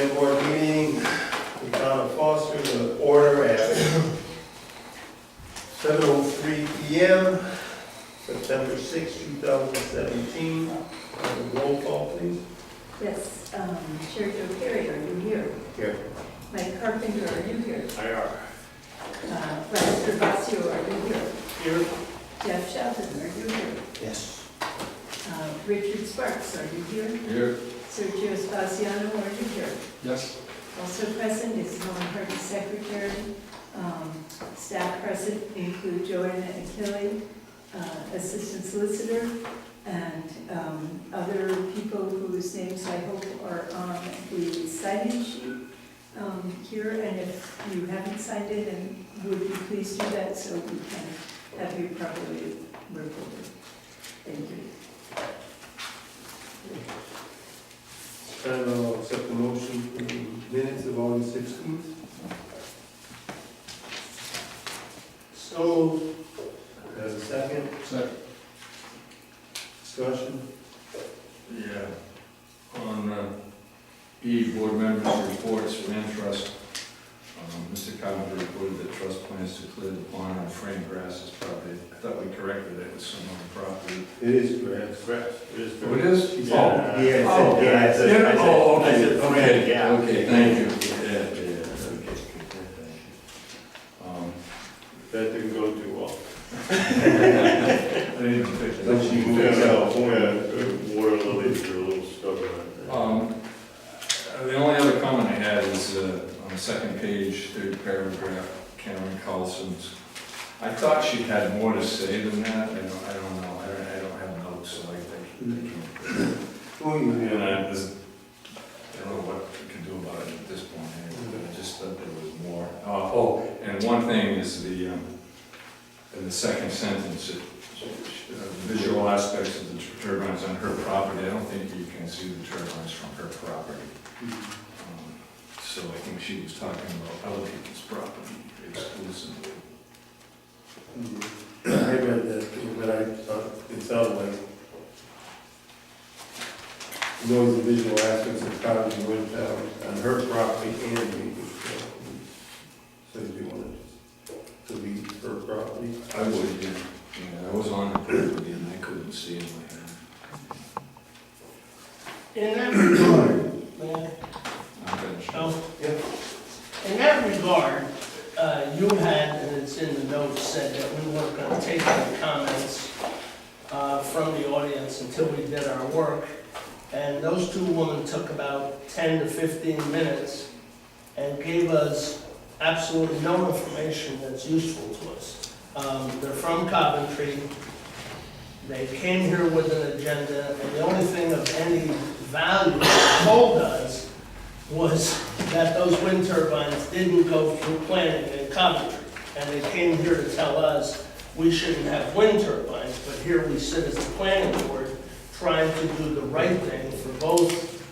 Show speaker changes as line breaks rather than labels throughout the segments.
planning board meeting, the town of Foster, the order at 7:03 PM, September 6, 2017. Roll call, please.
Yes, Chair Joe Perry, are you here?
Here.
Mike Carpenter, are you here?
I are.
Bryce Gervasio, are you here?
Here.
Jeff Shelton, are you here?
Yes.
Richard Sparks, are you here?
Here.
Sergio Spaziano, are you here?
Yes.
Also present is Helen Hardy, Secretary. Staff present include Joanna Achille, Assistant Solicitor, and other people whose names I hope are on the sign-in sheet here. And if you haven't signed in, and would you please do that so we can have you properly recorded. Thank you.
And I'll accept the motion for the minutes of August 16th. So, as a second,
Second.
discussion.
Yeah. On E, board members' reports, land trust. Mr. Carpenter reported that trust plans to clear the pond and frame grasses property. I thought we corrected it with some other property.
It is correct.
It is
Oh, it is?
He
Oh.
said, he had
Oh,
said, yeah, I said,
Yeah,
I said,
oh,
I
okay,
said,
okay,
yeah.
okay, thank you. Yeah, okay.
That didn't go too well.
I didn't even fix it.
Then she moved out.
Water lilies are a little stubborn.
The only other comment I had is on the second page, third paragraph, Karen Carlson's. I thought she had more to say than that. I don't know. I don't have notes, so I think.
Oh, you
And
know.
I don't know what we can do about it at this point. Anyway, but I just thought there was more. And one thing is in the second sentence, visual aspects of the turbines on her property. I don't think you can see the turbines from her property. So I think she was talking about other people's property exclusively.
I read that, but I thought it sounded like those are visual aspects of property went down on her property and the, so do you want to be her property?
I would, yeah, I was on the property and I couldn't see in my head.
In that regard, man,
I'm finished.
in that regard, you had, and it's in the notes, said that we weren't going to take any comments from the audience until we did our work. And those two women took about 10 to 15 minutes and gave us absolutely no information that's useful to us. They're from Coventry. They came here with an agenda, and the only thing of any value they told us was that those wind turbines didn't go through planning in Coventry. And they came here to tell us we shouldn't have wind turbines, but here we sit as the planning board trying to do the right thing for both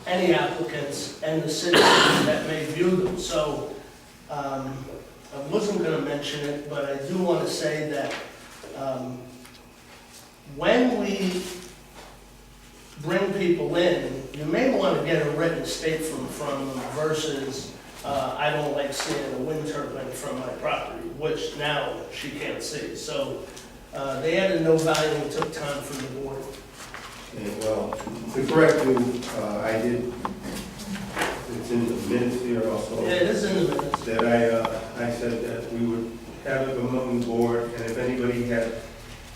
any applicants and the citizens that may view them. So I wasn't going to mention it, but I do want to say that when we bring people in, you may want to get a written statement from them versus I don't like seeing a wind turbine from my property, which now she can't see. So they added no value and took time from the board.
Okay, well, to correct you, I did, it's in the minutes here also.
Yeah, it is in the minutes.
That I said that we would have it among the board, and if anybody had,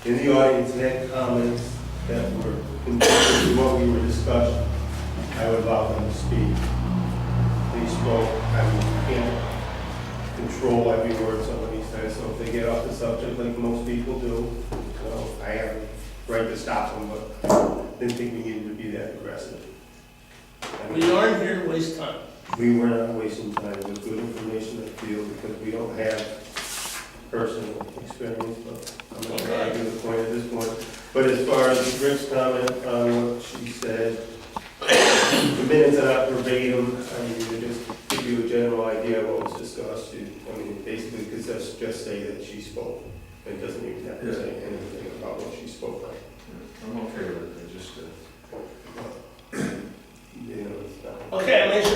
in the audience had comments that were consistent with what we were discussing, I would allow them to speak. They spoke, I mean, you can't control every word somebody says, so if they get off the subject like most people do, so I have a right to stop them, but didn't think we needed to be that aggressive. I mean,
We aren't here to waste time.
we were not wasting time with good information, I feel, because we don't have personal experience, but I'm not going to argue the point at this point. But as far as Rick's comment on what she said, the minutes are not verbatim, I mean, they just give you a general idea of what was discussed. I mean, basically, because that's just say that she spoke. It doesn't even have to say anything about what she spoke on.
I'm okay with it, just
You know, it's not.
Okay, I mentioned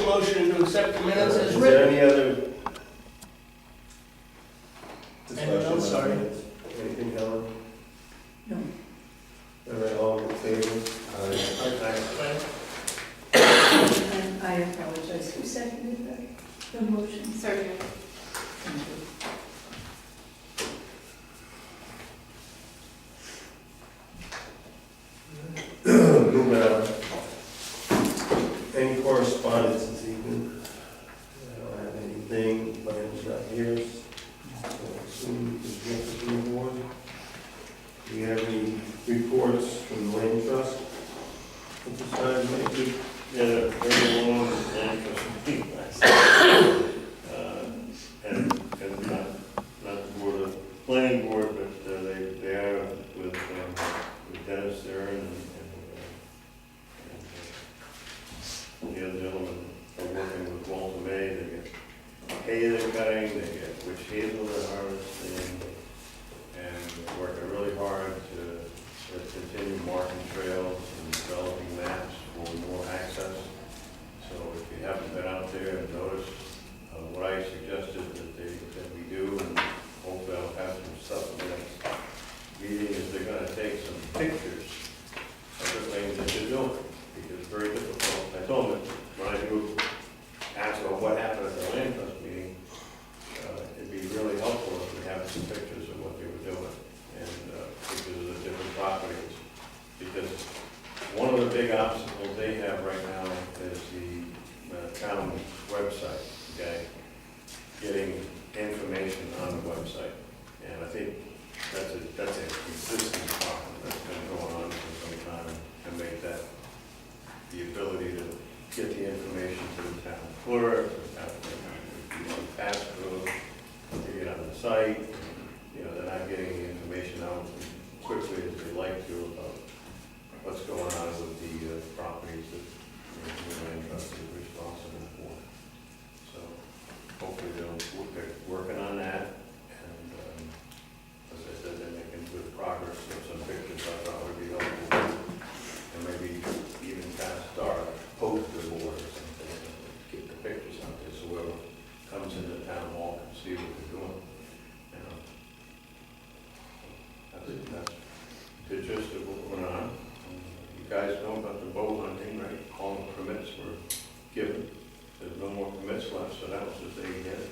accept the minutes as
Is
written.
there any other
Anything
discussion
else?
on
Sorry.
minutes? Anything, Helen?
No.
All right, all in favor?
And I apologize, who seconded the motion?
Sorry.
Thank you.
Moving on. Any correspondence this evening? I don't have anything, but it's not here. So soon as we get to the board. Do we have any reports from the land trust? At this time, maybe?
Yeah, very long and interesting last night. And not the board of, planning board, but they are with Dennis Stern and the other gentleman are working with Walter May. They get hay they're cutting, they get witch hazel they're harvesting, and working really hard to continue marking trails and developing maps for more access. So if you haven't been out there and noticed, what I suggested that we do, and hopefully I'll have some stuff in the next meeting, is they're gonna take some pictures of the things that you're doing, because it's very difficult. I told them that when I do ask them what happened at the land trust meeting, it'd be really helpful if we have some pictures of what they were doing, and pictures of the different properties. Because one of the big obstacles they have right now is the town website, okay? Getting information on the website. And I think that's a consistent problem that's been going on for some time, and make that the ability to get the information to the town clerk, passcode, to get on the site. You know, they're not getting the information out as quickly as they'd like to about what's going on with the properties that the land trust is responsible for. So hopefully they're working on that, and as I said, they're making good progress. So some pictures I thought would be helpful, and maybe even kind of start a poster board or something, and get the pictures out there so whoever comes into town hall can see what they're doing. You know, that's the gist of what went on. You guys know about the bow hunting, right? All the permits were given. There's no more permits left, so that was the thing again.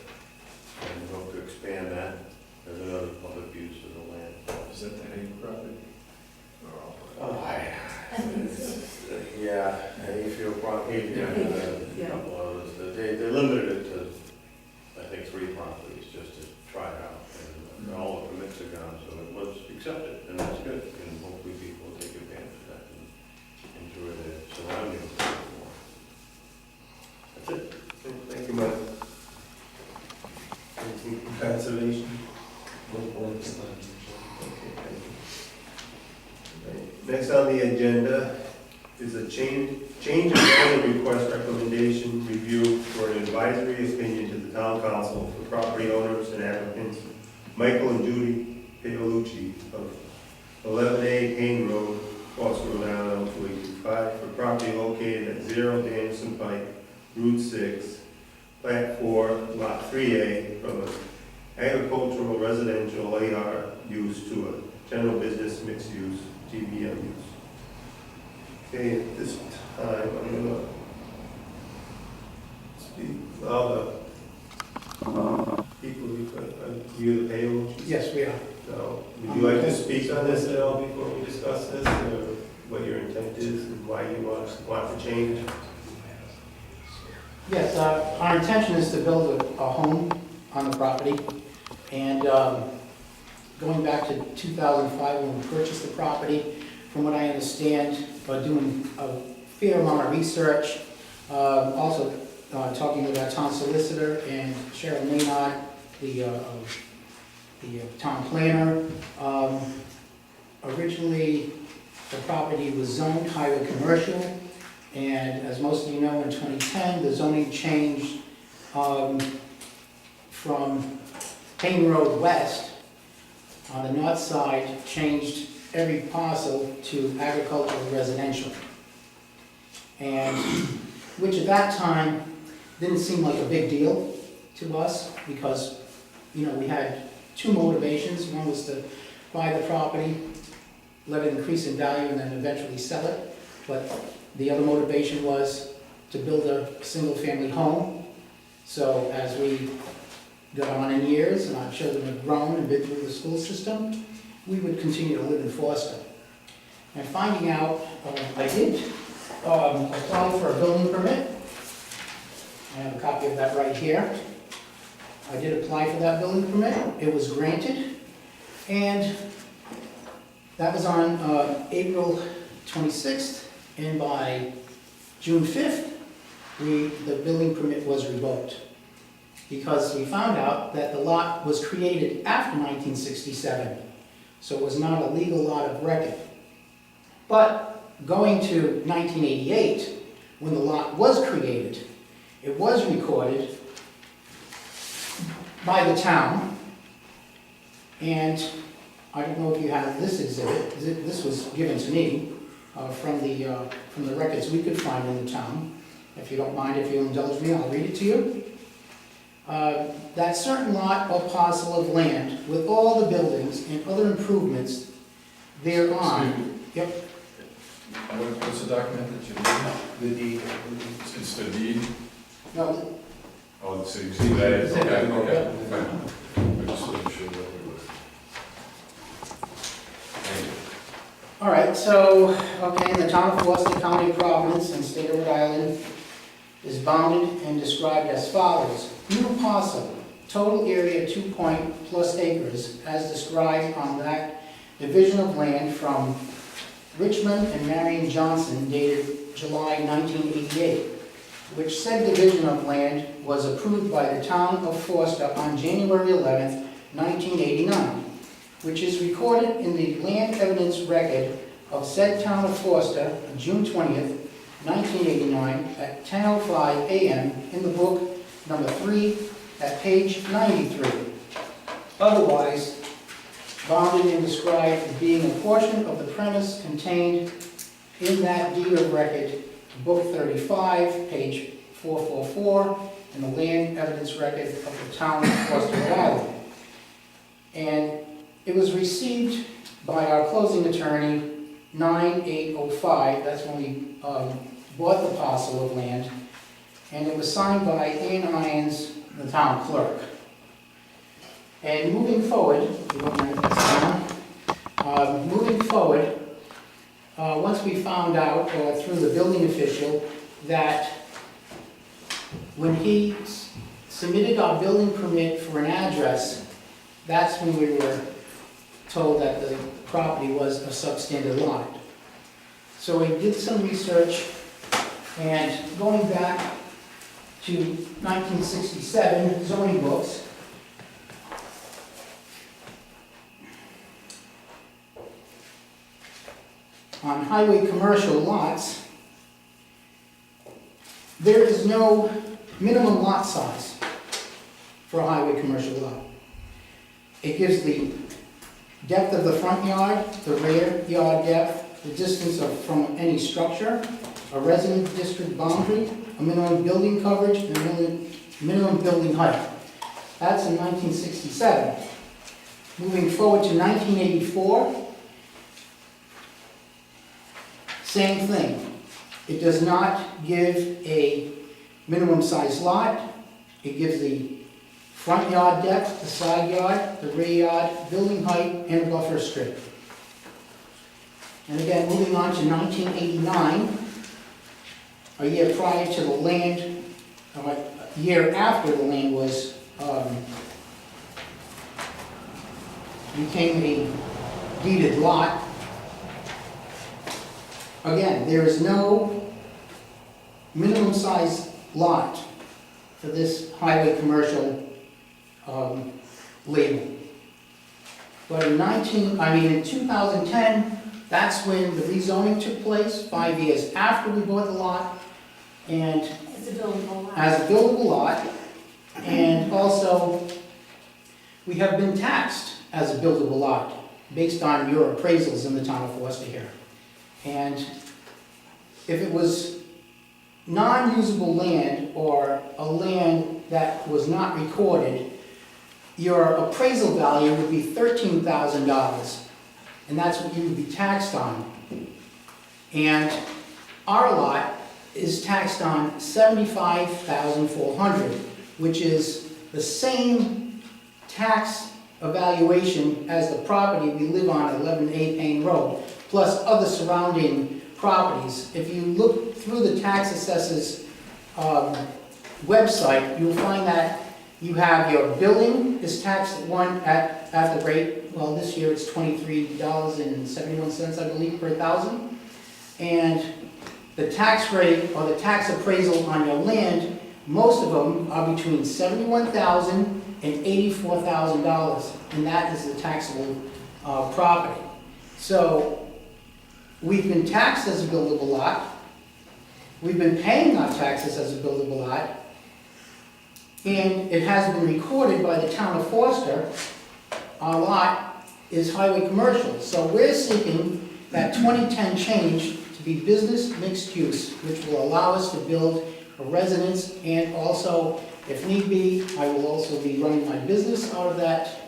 And we hope to expand that as another public use of the land.
Is that the hay property? Or all?
I think so.
Yeah, Hayfield property,
Yeah.
a couple others. They limited it to, I think, 3 properties, just to try it out. And all the permits are gone, so it was accepted, and that's good. And hopefully people will take advantage of that and enjoy the surroundings a little more. That's it.
Thank you, Mike. Anything from conservation? Okay, thank you. Right. Next on the agenda is a change of zoning request recommendation review for an advisory opinion to the town council for property owners and applicants Michael and Judy Paolucci of 11A Hayne Road, Foster, Rhode Island, 285, for property located at 0 Danielson Pike, Route 6, Plat 4, Lot 3A, from an agricultural residential AR use to a general business mixed use, GBM use. Okay, at this time, I'm gonna allow the people who could view the payroll.
Yes, we are.
So, would you like to speak on this at all before we discuss this, or what your intent is and why you want to change?
Yes, our intention is to build a home on the property, and going back to 2005 when we purchased the property, from what I understand, doing a fair amount of research, also talking with our town solicitor and Cheryl Maynard, the town planner. Originally, the property was zoned highway commercial, and as most of you know, in 2010, the zoning changed from Hayne Road West on the north side, changed every parcel to agricultural residential. And which at that time didn't seem like a big deal to us because, you know, we had two motivations. One was to buy the property, let it increase in value, and then eventually sell it. But the other motivation was to build a single-family home. So as we got on in years and our children have grown and been through the school system, we would continue to live in Foster. And finding out, I did apply for a building permit. I have a copy of that right here. I did apply for that building permit. It was granted. And that was on April 26th. And by June 5th, the building permit was revoked. Because we found out that the lot was created after 1967. So it was not a legal lot of record. But going to 1988, when the lot was created, it was recorded by the town. And I don't know if you have this exhibit. This was given to me from the records we could find in the town. If you don't mind, if you'll indulge me, I'll read it to you. That certain lot or parcel of land with all the buildings and other improvements thereon. Yep.
What's the document that you,
The deed.
it's the deed?
No,
Oh, it's the exhibit, okay,
Exhibit,
okay,
yep.
fine. I just wasn't sure what we were. Thank you.
all right, so, okay, in the town of Foster, County of Providence, and state of Rhode Island, is bounded and described as follows. New parcel, total area 2+ acres, as described on that division of land from Richmond and Marion Johnson dated July 1988, which said division of land was approved by the town of Foster on January 11th, 1989, which is recorded in the land evidence record of said town of Foster on June 20th, 1989 at 10:05 a.m. in the book number 3 at page 93. Otherwise, bounded and described as being a portion of the premise contained in that deed of record, book 35, page 444, and the land evidence record of the town of Foster, Rhode Island. And it was received by our closing attorney 9805, that's when we bought the parcel of land, and it was signed by Ann Irons, the town clerk. And moving forward, if you don't mind this down, moving forward, once we found out through the building official that when he submitted our building permit for an address, that's when we were told that the property was a substandard lot. So we did some research, and going back to 1967 zoning books, on highway commercial lots, there is no minimum lot size for a highway commercial lot. It gives the depth of the front yard, the rear yard depth, the distance from any structure, a resident district boundary, a minimum building coverage, and a minimum building height. That's in 1967. Moving forward to 1984, same thing. It does not give a minimum size lot. It gives the front yard depth, the side yard, the rear yard, building height, and a buffer strip. And again, moving on to 1989, a year prior to the land, a year after the land was, became a deeded lot. Again, there is no minimum size lot for this highway commercial label. But in 2010, that's when the rezoning took place, 5 years after we bought the lot, and
It's a buildable lot.
as a buildable lot, and also, we have been taxed as a buildable lot, based on your appraisals in the town of Foster here. And if it was non-usable land or a land that was not recorded, your appraisal value would be $13,000, and that's what you would be taxed on. And our lot is taxed on $75,400, which is the same tax evaluation as the property we live on, 11A Payne Road, plus other surrounding properties. If you look through the tax assessor's website, you'll find that you have your building is taxed at the rate, well, this year it's $23.71, I believe, per thousand. And the tax rate or the tax appraisal on your land, most of them are between $71,000 and $84,000, and that is the taxable property. So we've been taxed as a buildable lot. We've been paying our taxes as a buildable lot. And it has been recorded by the town of Forster. Our lot is highway commercial. So we're seeking that 2010 change to be business mixed use, which will allow us to build a residence, and also, if need be, I will also be running my business off that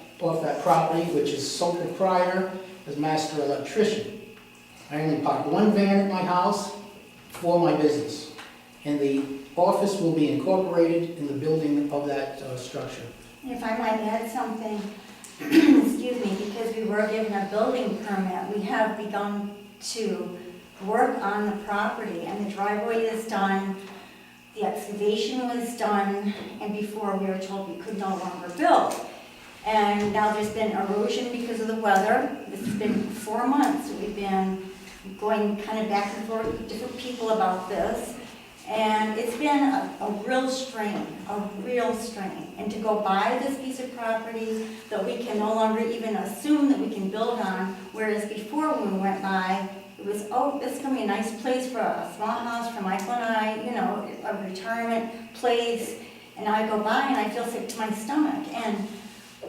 property, which is sole proprietor as master electrician. I only park one van at my house for my business, and the office will be incorporated in the building of that structure.
If I might add something, excuse me, because we were given a building permit, we have begun to work on the property, and the driveway is done, the excavation was done, and before we were told we could no longer build. And now there's been erosion because of the weather. This has been 4 months. We've been going kind of back and forth with different people about this. And it's been a real strain, And to go buy this piece of property that we can no longer even assume that we can build on, whereas before when we went by, it was, oh, this is going to be a nice place for a small house for Michael and I, you know, a retirement place. And now I go by and I feel sick to my stomach. And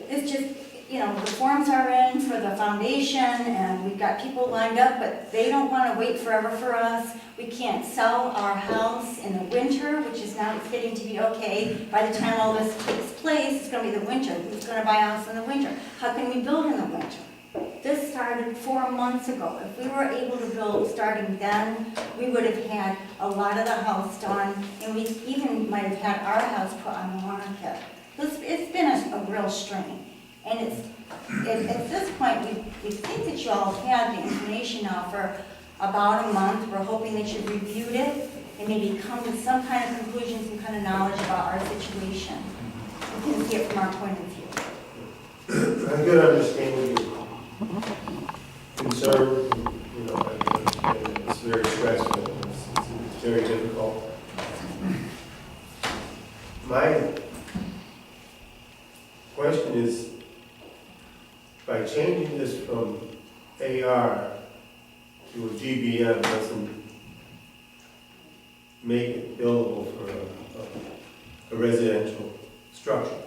it's just, you know, the forms are in for the foundation and we've got people lined up, but they don't want to wait forever for us. We can't sell our house in the winter, which is now getting to be okay. By the time all this takes place, it's going to be the winter. Who's going to buy a house in the winter? How can we build in the winter? This started 4 months ago. If we were able to build starting then, we would have had a lot of the house done, and we even might have had our house put on the market. It's been a real strain. And at this point, we think that you all have had the information now for about a month. We're hoping that you've reviewed it and maybe come to some kind of conclusion, some kind of knowledge about our situation. We can see it from our point of view.
I could understand your concern, you know, and it's very stressful, it's very difficult. My question is, by changing this from AR to a GBM doesn't make it buildable for a residential structure.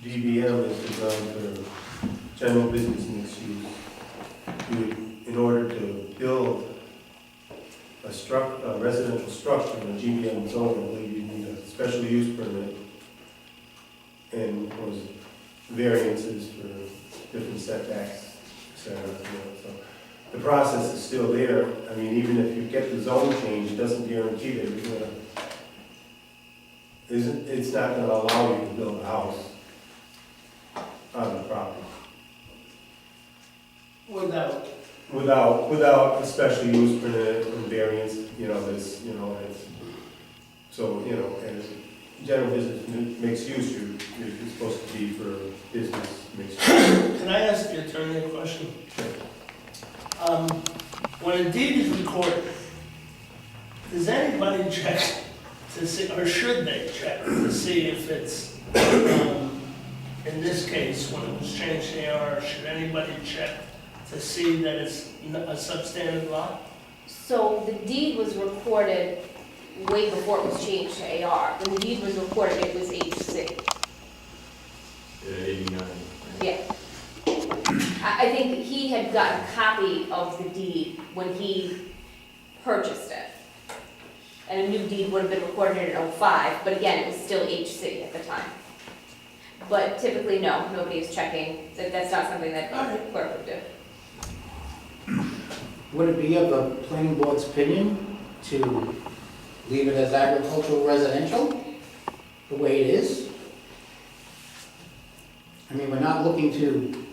GBM is designed for general business mixed use. In order to build a residential structure in a GBM zone, I believe you need a special use permit and was variances for different setbacks, etc. So the process is still there. I mean, even if you get the zone change, it doesn't guarantee that you're gonna. It's not going to allow you to build a house on the property without a special use permit and variance. You know, this. You know, it's so you know, as general business mixed use, you're supposed to be for business mixed use.
Can I ask the attorney a question? When a deed is recorded, does anybody check to see, or should they check to see if it's, in this case, when it was changed to AR, should anybody check to see that it's a substandard lot?
So the deed was recorded way before it was changed to AR. When the deed was recorded, it was H6.
Yeah, 89.
Yeah. I think he had gotten a copy of the deed when he purchased it. and a new deed would have been recorded in '05, but again, it was still HC at the time. But typically, no, nobody is checking, that's not something that the clerk would do.
Would it be of the planning board's opinion to leave it as agricultural residential, the way it is? I mean, we're not looking to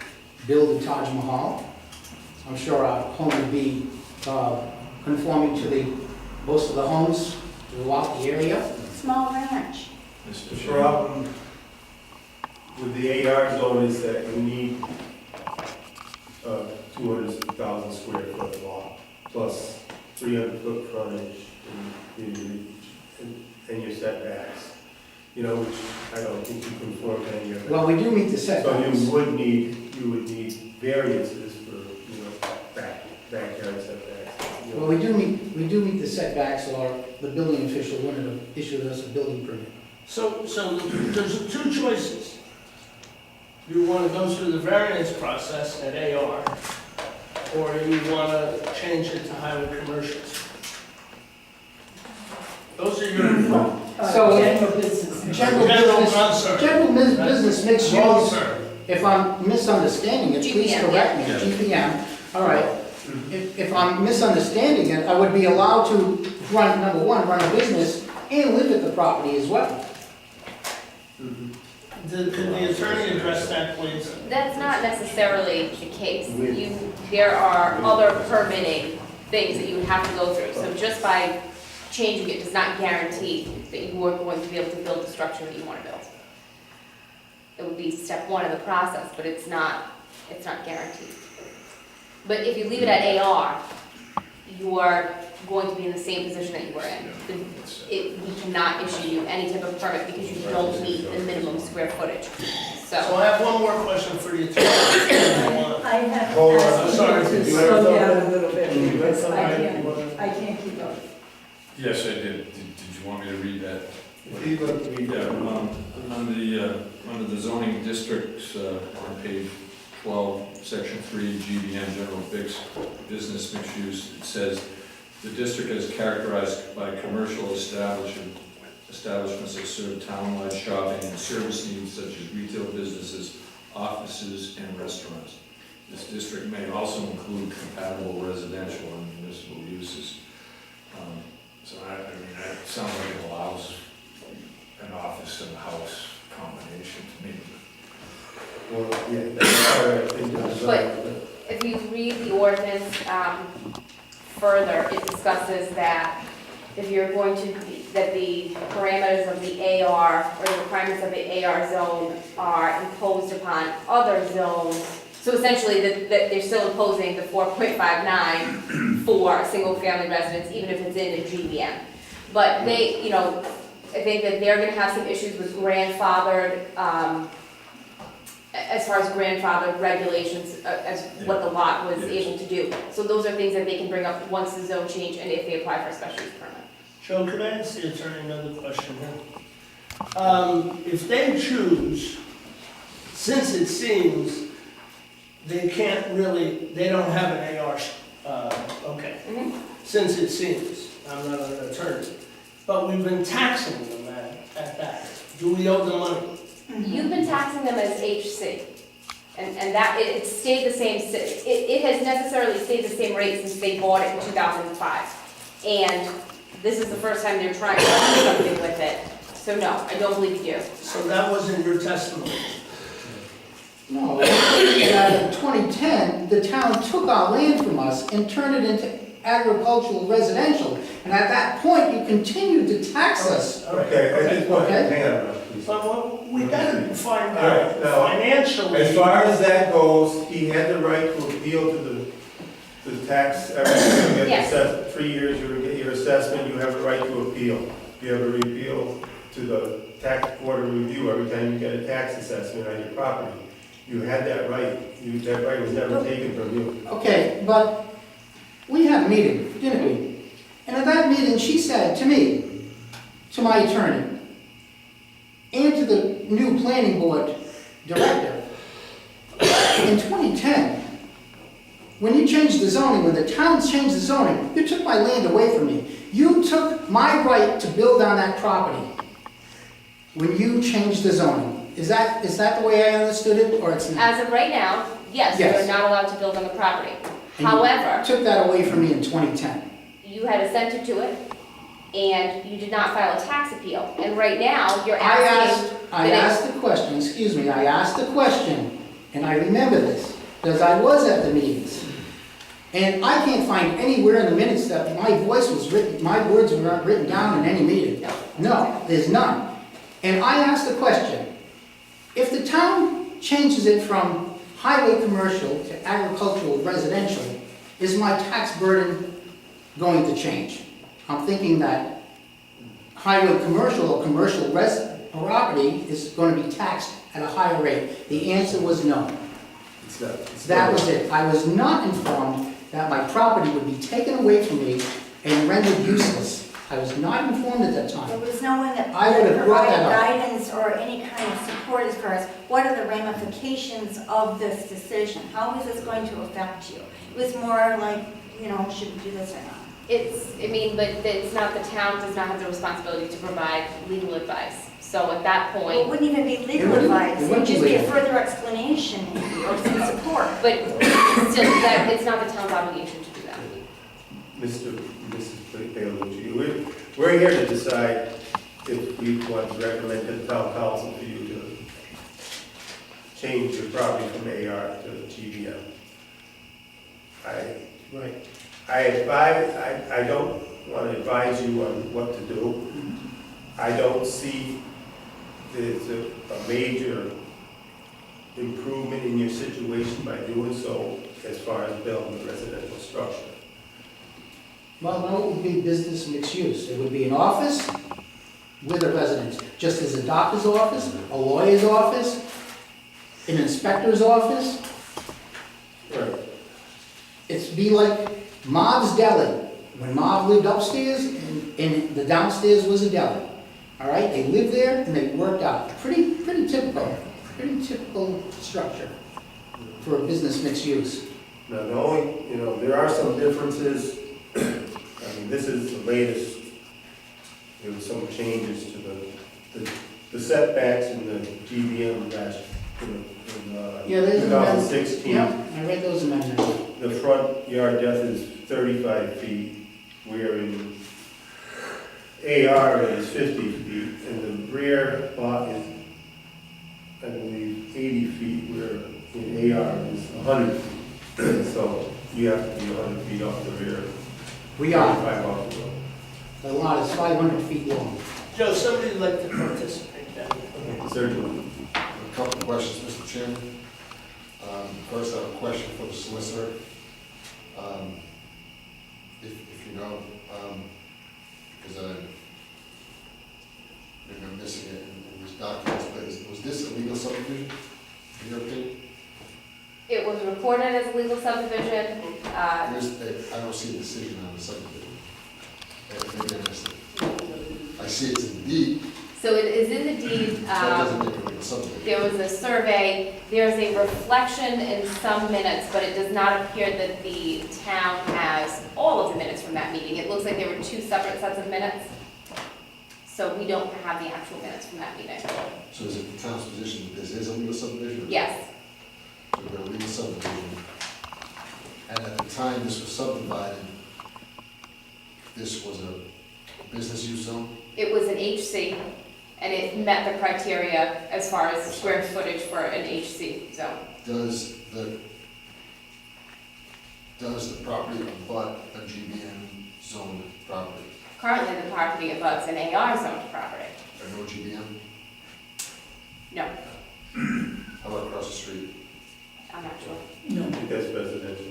build the Taj Mahal. I'm sure our home would be conforming to most of the homes throughout the area.
Small ranch.
Mr.
The
Chairman.
problem with the AR zone is that you need 200,000 square foot lot, plus 300 foot frontage and your setbacks, you know, which I don't think you conform to any of that.
Well, we do meet the
So
setbacks.
you would need variances for, you know, backyard setbacks. you know.
Well, we do meet the setbacks, or the building official wouldn't have issued us a building permit.
So there's two choices. You want to go through the variance process at AR, or you want to change it to highway commercials. Those are your,
So-
General business.
General
general,
business,
I'm sorry.
general business mixed
Wrong
use,
term.
if I'm misunderstanding it, please
GPM,
correct me,
yeah.
GPM, all right. If I'm misunderstanding it, I would be allowed to run, number one, run a business and live at the property as well.
Could the attorney address that, please?
That's not necessarily the case. There are other permitting things that you would have to go through. So just by changing it does not guarantee that you are going to be able to build the structure that you want to build. It would be step one of the process, but it's not guaranteed. But if you leave it at AR, you are going to be in the same position that you were in. We cannot issue you any type of permit because you don't meet the minimum square footage.
So
So,
I have one more question for the attorney.
I have
Hold on,
asked
I'm
you
sorry,
to
did you
slow
have
down a
something?
little bit
You had
because
something
I can't keep up.
Yes, I did. Did you want me to read that?
If you'd like to read that.
Under the zoning districts, on page 12, section 3, GBM, general business mixed use, it says, the district is characterized by commercial establishments that serve townwide shopping and service needs such as retail businesses, offices, and restaurants. This district may also include compatible residential and municipal uses. So I mean, that sounds like it allows an office and a house combination to me.
Well, yeah, that's all right, I think it's,
if you read the ordinance further, it discusses that if you're going to, that the parameters of the AR or the requirements of the AR zone are imposed upon other zones. So essentially, that they're still imposing the 4.59 for single-family residence, even if it's in a GBM. But they, you know, I think that they're gonna have some issues with grandfathered, as far as grandfathered regulations, as what the lot was able to do. So those are things that they can bring up once the zone change and if they apply for a special use permit.
Joe, could I ask the attorney another question here? If they choose, since it seems they can't really, they don't have an AR, okay. Since it seems, I'm not an attorney, but we've been taxing them at that. Do we owe them money?
You've been taxing them as HC, and that, it stayed the same, it has necessarily stayed the same rate since they bought it in 2005. And this is the first time they're trying to do something with it, so no, I don't believe you do.
So that wasn't your testimony?
No, in 2010, the town took our land from us and turned it into agricultural residential. And at that point, you continued to tax us.
okay, I just want,
Okay.
hang on, now, please.
But we gotta find
All
out
right, now,
financially.
As far as that goes, he had the right to appeal to the tax, everything, you get
Yes.
assessed, 3 years, you get your assessment, you have a right to appeal. You have a appeal to the tax board of review every time you get a tax assessment on your property. You had that right, that right was never taken from you.
Okay, but we had a meeting, didn't we? And at that meeting, she said to me, to my attorney, and to the new planning board director, in 2010, when you changed the zoning, when the town changed the zoning, you took my land away from me. You took my right to build on that property when you changed the zoning. Is that the way I understood it, or it's not?
As of right now, yes, you
Yes.
are not allowed to build on the property.
And you
However,
took that away from me in 2010.
you had assented to it, and you did not file a tax appeal. And right now, you're
I
asking
asked the question, excuse me, I asked the question, and I remember this, because I was at the meetings. And I can't find anywhere in the minutes that my voice was written, my words were not written down in any meeting. No, there's none. And I asked the question, if the town changes it from highway commercial to agricultural residential, is my tax burden going to change? I'm thinking that highway commercial or commercial property is going to be taxed at a higher rate. The answer was no.
It's not.
That was it. I was not informed that my property would be taken away from me and rendered useless. I was not informed at that
There
time.
was no one that
I would have brought
provided
that up.
guidance or any kind of support as far as what are the ramifications of this decision? How is this going to affect you? It was more like, should we do this or not?
but it's not, the town does not have the responsibility to provide legal advice. So at that
Well, it
point,
wouldn't even be legal
wouldn't-
advice,
it
it would
wouldn't
just
be
be a
legal.
further explanation maybe, or some support.
but still, that, it's not the town's obligation to do that.
Mrs. Bailey, we're here to decide if we want to recommend to the town council for you to change your property from AR to GBM.
Right.
I don't want to advise you on what to do. I don't see there's a major improvement in your situation by doing so as far as building a residential structure.
Well, no, it would be business mixed use. It would be an office with a residence, just as a doctor's office, a lawyer's office, an inspector's office.
Right.
It'd be like Marv's Deli. When Marv lived upstairs and the downstairs was a deli. All right, they lived there and they worked out. Pretty typical structure for a business mixed use.
Now, the only, there are some differences. I mean, this is the latest. There were some changes to the setbacks in the GBM last, in
Yeah, there's an amendment.
2016.
Yeah, I read those amendments.
The front yard depth is 35 feet, where in AR it is 50 feet, and the rear lot is, I believe, 80 feet, where in AR it is 100 feet. So you have to be 100 feet off the rear.
We are.
35 off the road.
The lot is 500 feet long.
Joe, somebody would like to participate then.
Certainly.
A couple of questions, Mr. Chairman. First, I have a question for the solicitor. If you know, because maybe I'm missing it in these documents, but was this a legal subdivision, in your opinion?
It was recorded as a legal subdivision,
I don't see a decision on the subdivision. Maybe I missed it. I see it's in the deed,
so it is in the deed,
that doesn't make it a legal subdivision.
there was a survey, there's a reflection in some minutes, but it does not appear that the town has all of the minutes from that meeting. It looks like there were two separate sets of minutes, so we don't have the actual minutes from that meeting.
So is it the town's position that this is a legal subdivision?
Yes,
So we're a legal subdivision. And at the time this was subdivided, this was a business use zone?
it was an HC, and it met the criteria as far as square footage for an HC zone.
Does the property abut a GBM zoned property?
Currently, the property abuts an AR zoned property.
Or no GBM?
No,
How about across the street?
I'm not sure.
I think that's residential.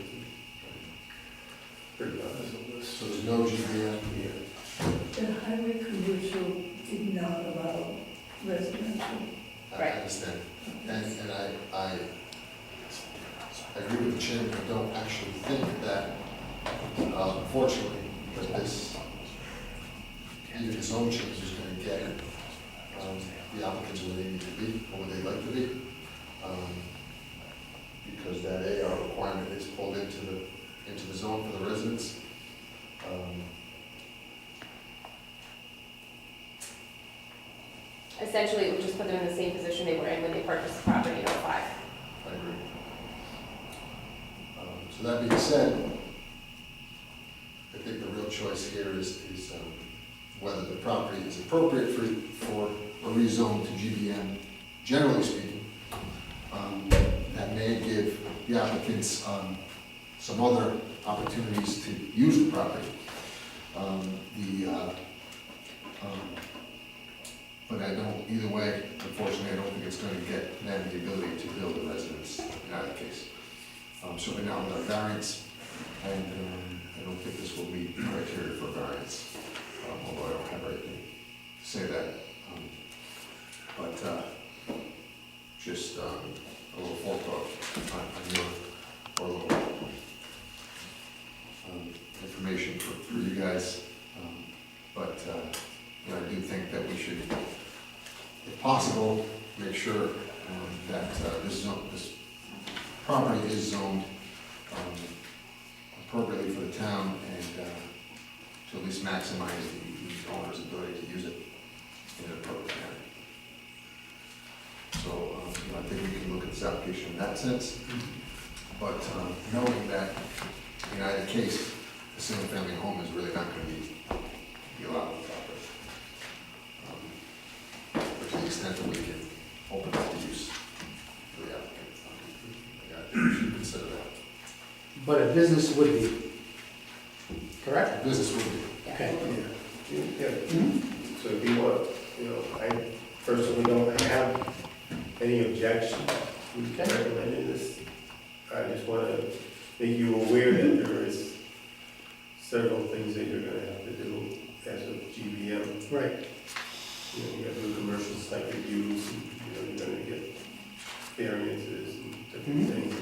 Pretty honest.
So there's no GBM?
Yeah.
The highway commercial did not allow residential.
I
Right.
understand. And I agree with the chairman, I don't actually think that, unfortunately, that this, even the zone change is going to get the applicants where they need to be, or where they'd like to be. because that AR requirement is pulled into the zone for the residents.
Essentially, it would just put them in the same position they were in when they purchased the property in '05.
I agree. So that being said, I think the real choice here is whether the property is appropriate for a rezone to GBM, generally speaking. That may give the applicants some other opportunities to use the property. But I don't, either way, unfortunately, I don't think it's going to get them the ability to build a residence in either case. Certainly not with our variance, and I don't think this will meet criteria for variance, although I don't have anything to say that. Just a little forethought on your, or a little information for you guys. I do think that we should, if possible, make sure that this property is zoned appropriately for the town and to at least maximize the owner's ability to use it in an appropriate manner. So I think we can look at this application in that sense, but knowing that in either case, a single-family home is really not going to be allowed on the property. But to the extent that we can open up the use for the applicant, I think we should consider that.
But a business would be, correct?
The business will be.
Okay.
So if you want, I personally don't have any objection to recommending this. I just want to make you aware that there is several things that you're going to have to do as a GBM.
Right.
You got to do commercial site reviews, and, you're going to get variances and different things.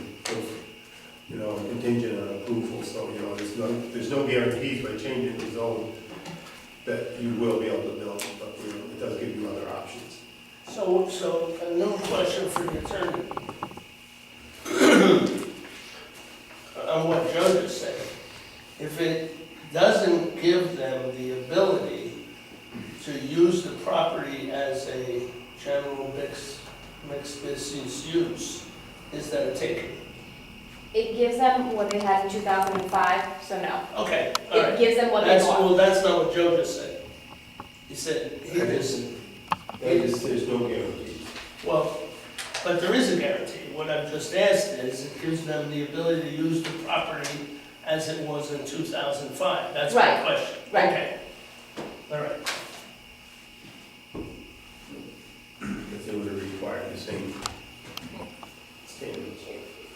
And those, contingent on approval, so, there's no guarantees by changing the zone that you will be able to build, but, it does give you other options.
So another question for the attorney. On what Joe just said, if it doesn't give them the ability to use the property as a general mixed business use, is that a taking?
It gives them what they had in 2005, so no.
Okay, all right.
It gives them what they want.
Well, that's not what Joe just said. He said,
There's no guarantees.
well, but there is a guarantee. What I've just asked is, it gives them the ability to use the property as it was in 2005. That's my
Right,
question.
right.
Okay. All right.
Because they would have required the same standards.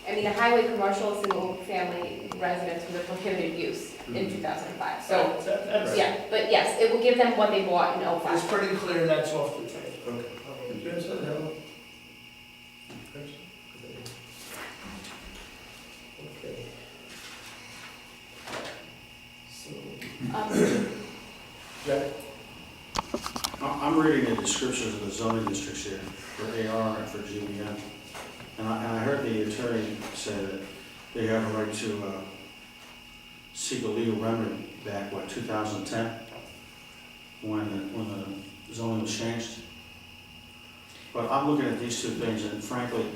I mean, a highway commercial single-family residence was a prohibited use in 2005. So,
That's,
yeah, but yes, it will give them what they bought in
it's
05.
pretty clear that's off the table.
Okay. Did you answer that, Helen? Okay. So,
Um,
I'm reading the descriptions of the zoning districts here for AR and for GBM. And I heard the attorney say that they have a right to seek a legal remedy back, 2010, when the zoning was changed. But I'm looking at these two things, and frankly,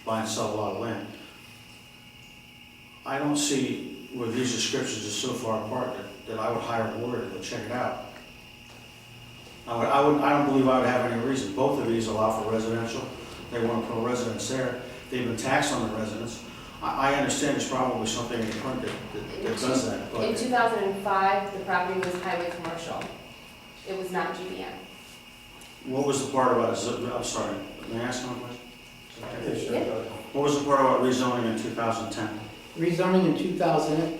buy and sell a lot of land. I don't see where these descriptions are so far apart that I would hire a lawyer to check it out. I don't believe I would have any reason. Both of these allow for residential. They want to put a residence there. They've been taxed on the residence. I understand there's probably something in the front that does that, but.
In 2005, the property was highway commercial. It was not GBM.
What was the part about, I'm sorry, may I ask one question?
yeah, sure.
Yeah.
What was the part about rezoning in 2010?
Rezoning in 2000,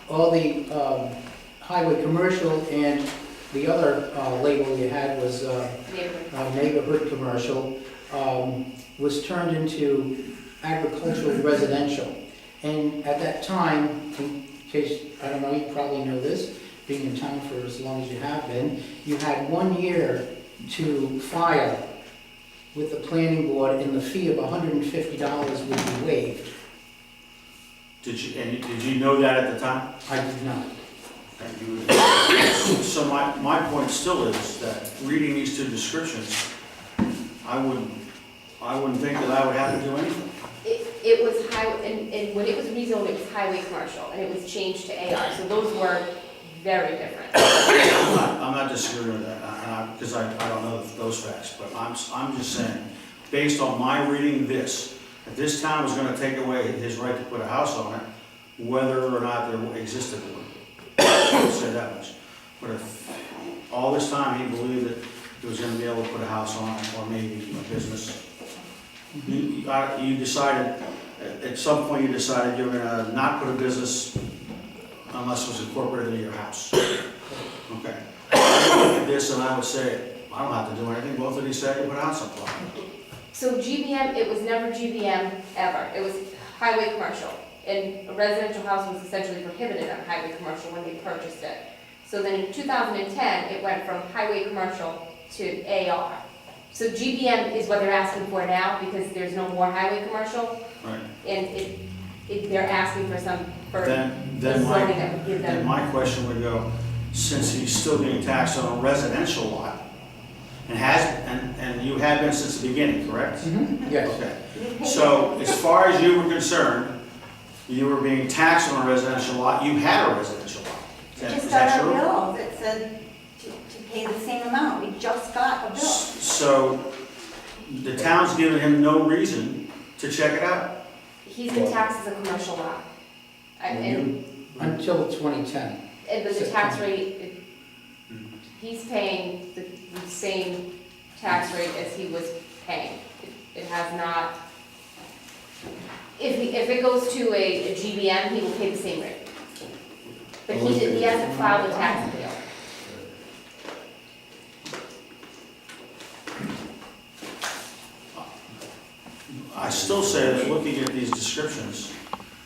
all the highway commercial and the other label you had was neighborhood commercial, was turned into agricultural residential. And at that time, in case, I don't know, you probably know this, being in town for as long as you have been, you had 1 year to file with the planning board and the fee of $150 would be waived.
Did you know that at the time?
I did not.
So my point still is that reading these two descriptions, I wouldn't think that I would have to do anything.
It was highway, and when it was rezoned, it was highway commercial, and it was changed to AR, so those were very different.
I'm not disagreeing with that, because I don't know those facts, but I'm just saying, based on my reading this, if this town was gonna take away his right to put a house on it, whether or not there existed one, I'll say that much. But if all this time he believed that he was gonna be able to put a house on it, or maybe a business, you decided, at some point you decided you're gonna not put a business unless it was incorporated into your house. Okay. I would look at this and I would say, I don't have to do anything, both of these say I can put a house up on it.
So GBM, it was never GBM ever, it was highway commercial. And a residential house was essentially prohibited on highway commercial when they purchased it. So then in 2010, it went from highway commercial to AR. So GBM is what they're asking for now, because there's no more highway commercial,
Right.
and they're asking for some, for
Then
zoning that would give
then
them.
my question would go, since he's still being taxed on a residential lot, and you have been since the beginning, correct?
Yes.
Okay. So as far as you were concerned, you were being taxed on a residential lot, you had a residential lot.
Just
Is
got
that
a
true?
bill that said to pay the same amount, we just got a bill.
So the town's given him no reason to check it out.
He's been taxed as a commercial lot. And
Until 2010.
but the tax rate, he's paying the same tax rate as he was paying. It has not, if it goes to a GBM, he will pay the same rate. But he hasn't filed a tax appeal.
I still say that looking at these descriptions,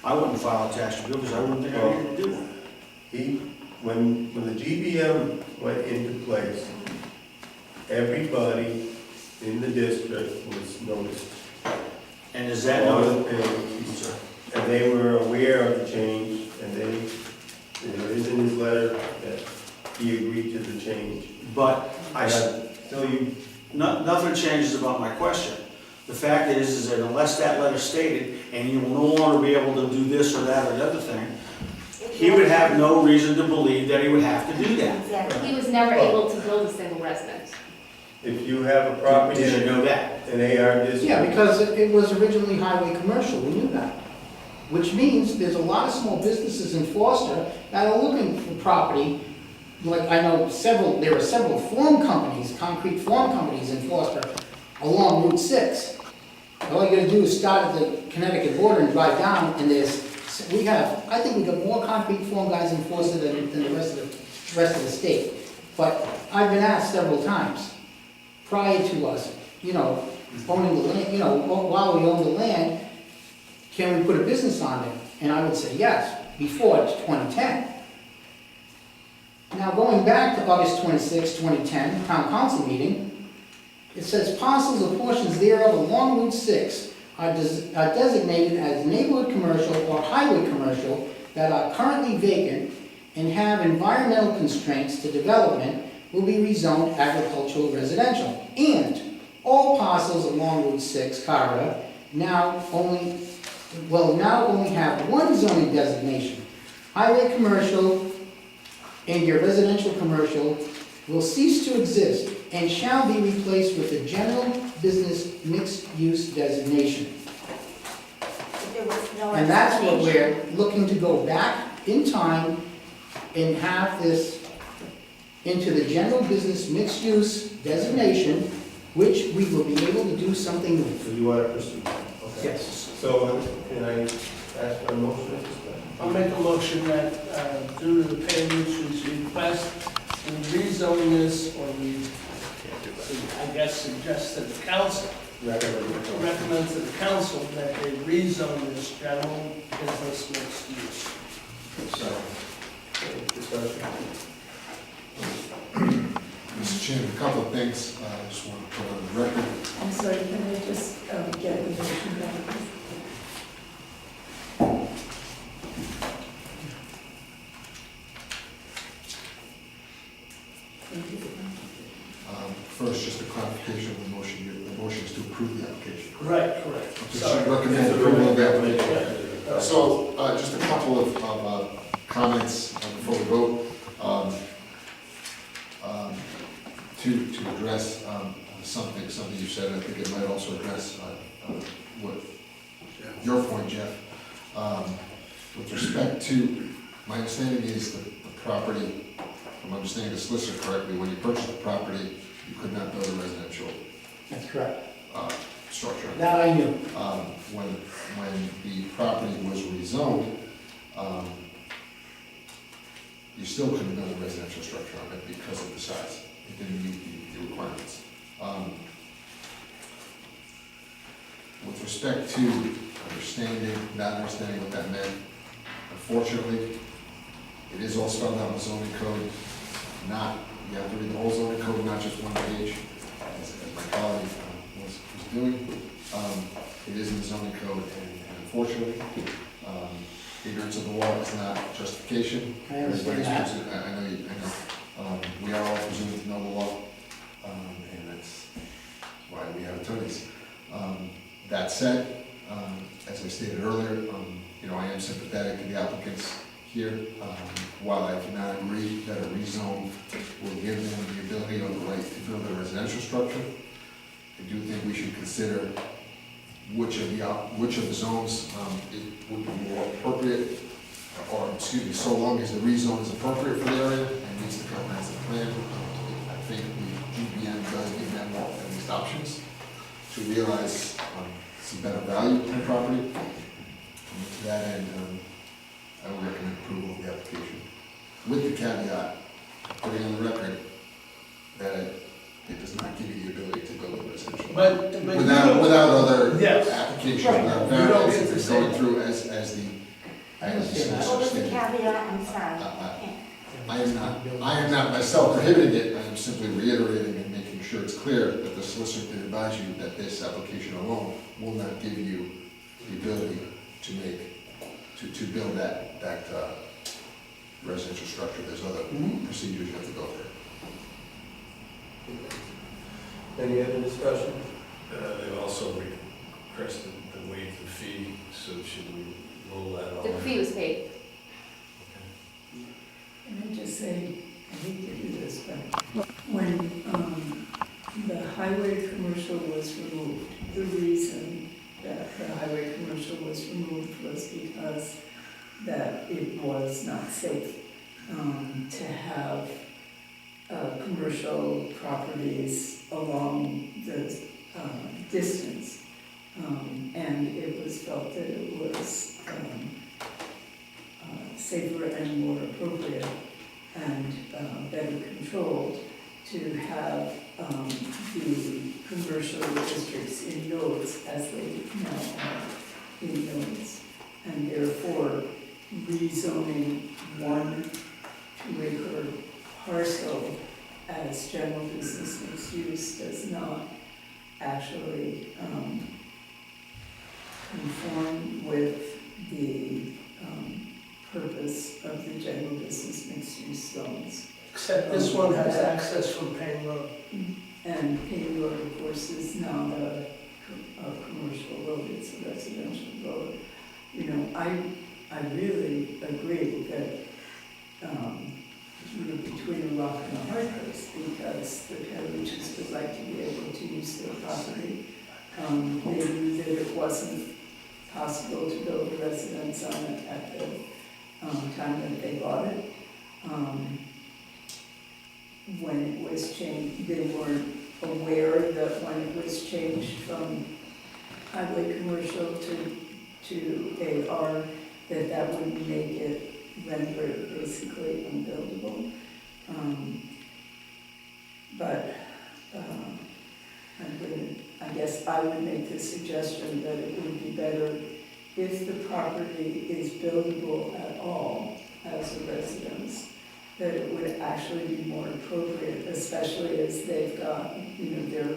I wouldn't file a tax appeal because I wouldn't think I needed to do that.
When the GBM went into place, everybody in the district was noticed.
And is that
All
no?
the things, and they were aware of the change, and there is in his letter that he agreed to the change.
But I,
So you,
nothing changes about my question. The fact is that unless that letter stated, and you will no longer be able to do this or that or the other thing, he would have no reason to believe that he would have to do that.
Exactly.
He was never able to build a single residence.
if you have a property
Did you
in
know that?
an AR district.
Yeah, because it was originally highway commercial, we knew that. Which means there's a lot of small businesses in Foster that are looking for property. Like I know there are several form companies, concrete form companies in Foster along Route 6. All you gotta do is start at the Connecticut border and drive down, and I think we got more concrete form guys in Foster than the rest of the state. But I've been asked several times, prior to us, owning the land, while we own the land, can we put a business on there? And I would say yes, before 2010. Now, going back to August 26, 2010, Town Council meeting, it says parcels or portions thereof along Route 6 are designated as neighborhood commercial or highway commercial that are currently vacant and have environmental constraints to development will be rezoned agricultural residential. And all parcels along Route 6 corridor now only have one zoning designation. Highway commercial and your residential commercial will cease to exist and shall be replaced with a general business mixed-use designation.
There was no
And that's what
explanation.
we're looking to go back in time and have this into the general business mixed-use designation, which we will be able to do something with.
So you want to pursue? Okay.
Yes.
So can I ask for a motion at this time?
I'll make a motion that due to the Payne's request, we rezone this, or suggest to the council, recommend to the council that they rezone this general business mixed use.
Any discussion?
Mr. Mr. Chairman, a couple of things I just want to put on the record.
I'm sorry, can I just get the motion back? Thank you.
First, just a clarification of the motion. The motion is to approve the application.
Right, correct.
Just
Sorry.
recommend approval of the application.
Yeah.
So, just a couple of comments before we vote. To address something you said, I think it might also address what your point, Jeff. With respect to, my understanding is that the property, if I'm understanding the solicitor correctly, when you purchased the property, you could not build a residential
That's correct.
structure.
That I knew.
When the property was rezoned, you still couldn't build a residential structure on it because of the size. It didn't meet the requirements. With respect to not understanding what that meant, unfortunately, it is all spelled out in the zoning code. You have to read the whole zoning code, not just one page, as my colleague was doing. It is in the zoning code, and unfortunately, ignorance of the law is not justification.
I understand that.
I know. We are all presumed to know the law, and that's why we have attorneys. That said, as I stated earlier, I am sympathetic to the applicants here. While I do not agree that a rezone will give them the ability or the right to build a residential structure, I do think we should consider which of the zones it would be more appropriate, or excuse me, so long as the rezone is appropriate for the area and meets the comprehensive plan. I think the GBN does give them at least options to realize some better value in the property. And to that end, I would recommend approval of the application, with the caveat, putting on the record, that it does not give you the ability to build a residential.
But you
Without other
Yes.
applications,
Right.
without
You don't get
variances,
to
and
say
going
that.
through as the
I understand that.
What was the
stated.
caveat? I'm sorry.
I am not myself prohibiting it, I am simply reiterating and making sure it's clear that the solicitor did advise you that this application alone will not give you the ability to build that residential structure. There's other procedures you have to go through.
Any other discussion?
They've also requested to waive the fee, so should we roll that on?
The fee was paid.
Can I just say, I hate to do this, but when the highway commercial was removed, the reason that the highway commercial was removed was because that it was not safe to have commercial properties along the distance. And it was felt that it was safer and more appropriate and better controlled to have the commercial districts in nodes as they now are in nodes. And therefore, rezoning 1 2-acre parcel as general business mixed use does not actually conform with the purpose of the general business mixed use zones.
Except this one has access from Payne Road.
And Payne Road, of course, is not a commercial road, it's a residential road. I really agree that we're between a rock and a hard place, because the Carluches would like to be able to use their property. They knew that it wasn't possible to build a residence on it at the time that they bought it. When it was changed, they weren't aware that when it was changed from highway commercial to AR, that would make it render it basically unbuildable. I guess I would make the suggestion that it would be better if the property is buildable at all as a residence, that it would actually be more appropriate, especially as they've got, their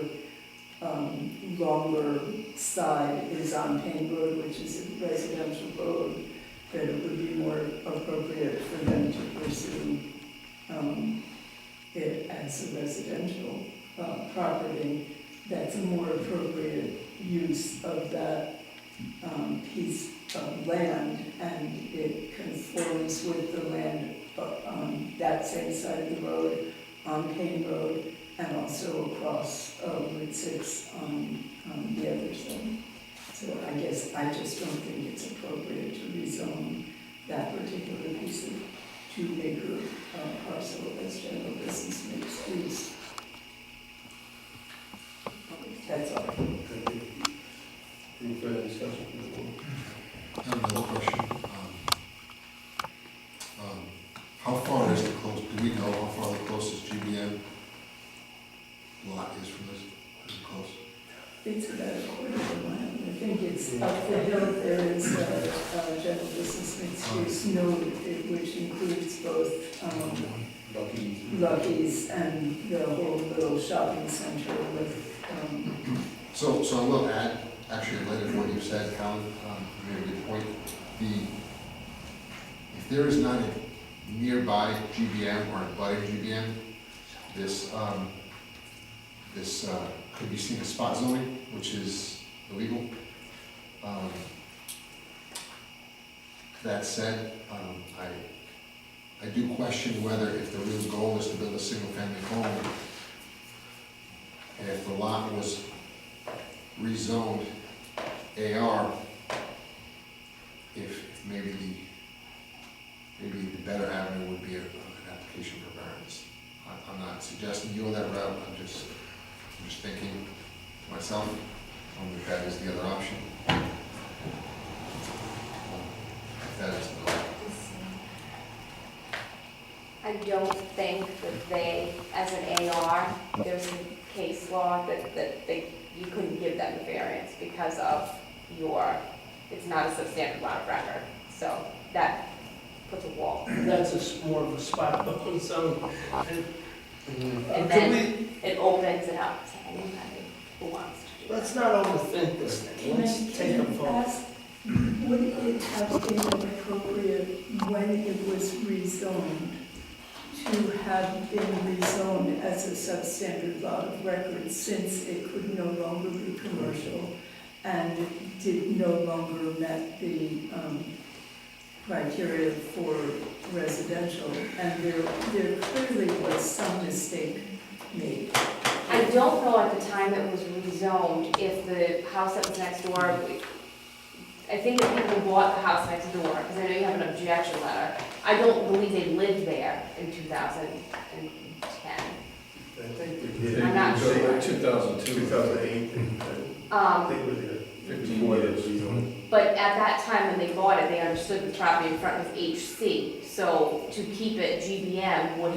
longer side is on Payne Road, which is a residential road, that it would be more appropriate for them to pursue it as a residential property. That's a more appropriate use of that piece of land, and it conforms with the land on that same side of the road, on Payne Road, and also across Route 6 on the other side. So I guess I just don't think it's appropriate to rezone that particular piece of 2-acre parcel as general business mixed use. That's all.
Thank you. Any further discussion from the board?
I have another question. How far is the close, do we know how far the closest GBM lot is from this? Is it close?
It's about a quarter of a mile. I think it's up the hill. There is a general business mixed use node, which includes both Lucky's and the whole little shopping center with.
So I will add, actually, related to what you said, Colin, you made a good point. If there is not a nearby GBM or a budding GBM, this could be seen as spot zoning, which is illegal. That said, I do question whether if the real goal is to build a single-family home, and if the lot was rezoned AR, if maybe the better avenue would be an application for variance. I'm not suggesting you go that route, I'm just thinking to myself, if that is the other option. If that is the
I don't think that they, as an AR, there's a case law that you couldn't give them the variance because of it's not a substandard lot of record. So that puts a wall.
That's more of a spot zone.
And then it opens it up to anybody who wants to do
Let's not overthink this thing. Let's take a vote.
Ask, would it have been appropriate when it was rezoned to have been rezoned as a substandard lot of record, since it could no longer be commercial and did no longer met the criteria for residential, and there clearly was some mistake made.
I don't know at the time it was rezoned if the house that was next door, I think that people bought the house next door, because I know you have an objection letter. I don't believe they lived there in 2010.
I think we did.
I'm not sure.
2002.
2008. I think it was 15 years.
But at that time when they bought it, they understood the property in front was HC, so to keep it GBM would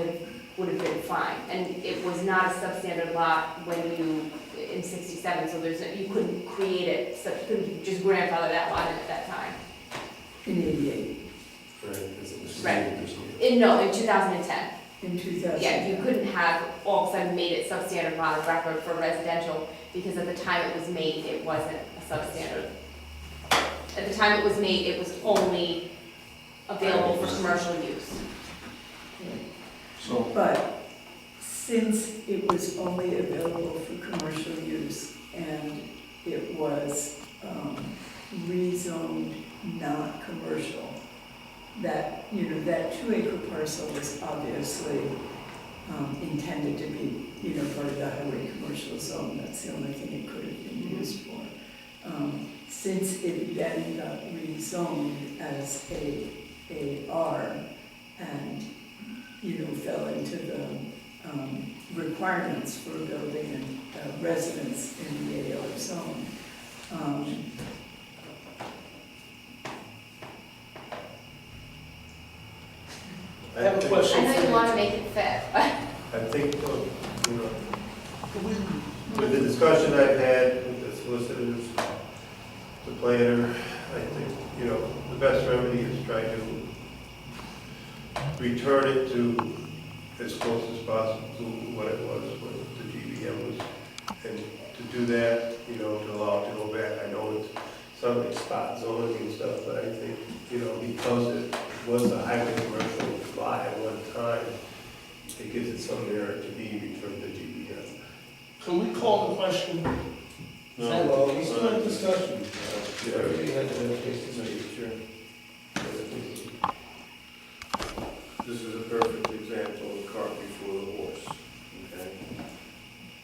have been fine. And it was not a substandard lot in 67, so you couldn't create it, so you couldn't just grandfather that lot in at that time.
In 88,
Right. In 2010.
in 2000.
Yeah, you couldn't have all of a sudden made it substandard lot of record for residential, because at the time it was made, it wasn't a substandard. At the time it was made, it was only available for commercial use.
So,
But since it was only available for commercial use and it was rezoned not commercial, that 2-acre parcel was obviously intended to be, part of the highway commercial zone. That's the only thing it could have been used for. Since it then got rezoned as a R and, fell into the requirements for building a residence in the AR zone,
I have a question.
I know you want to make it fit, but
I think, with the discussion I've had with the solicitors, the planner, I think, the best remedy is try to return it to as close as possible to what it was when the GBM was. And to do that, you know, to allow it to go back, I know it's something spot zoning and stuff, but I think, you know, because it was a highway commercial lot at one time, it gives it some merit to be returned to GBM.
Can we call the question?
No,
That-
well, we still have discussion. Everybody has a case to make, sure. This is a perfect example of cart before the horse, okay?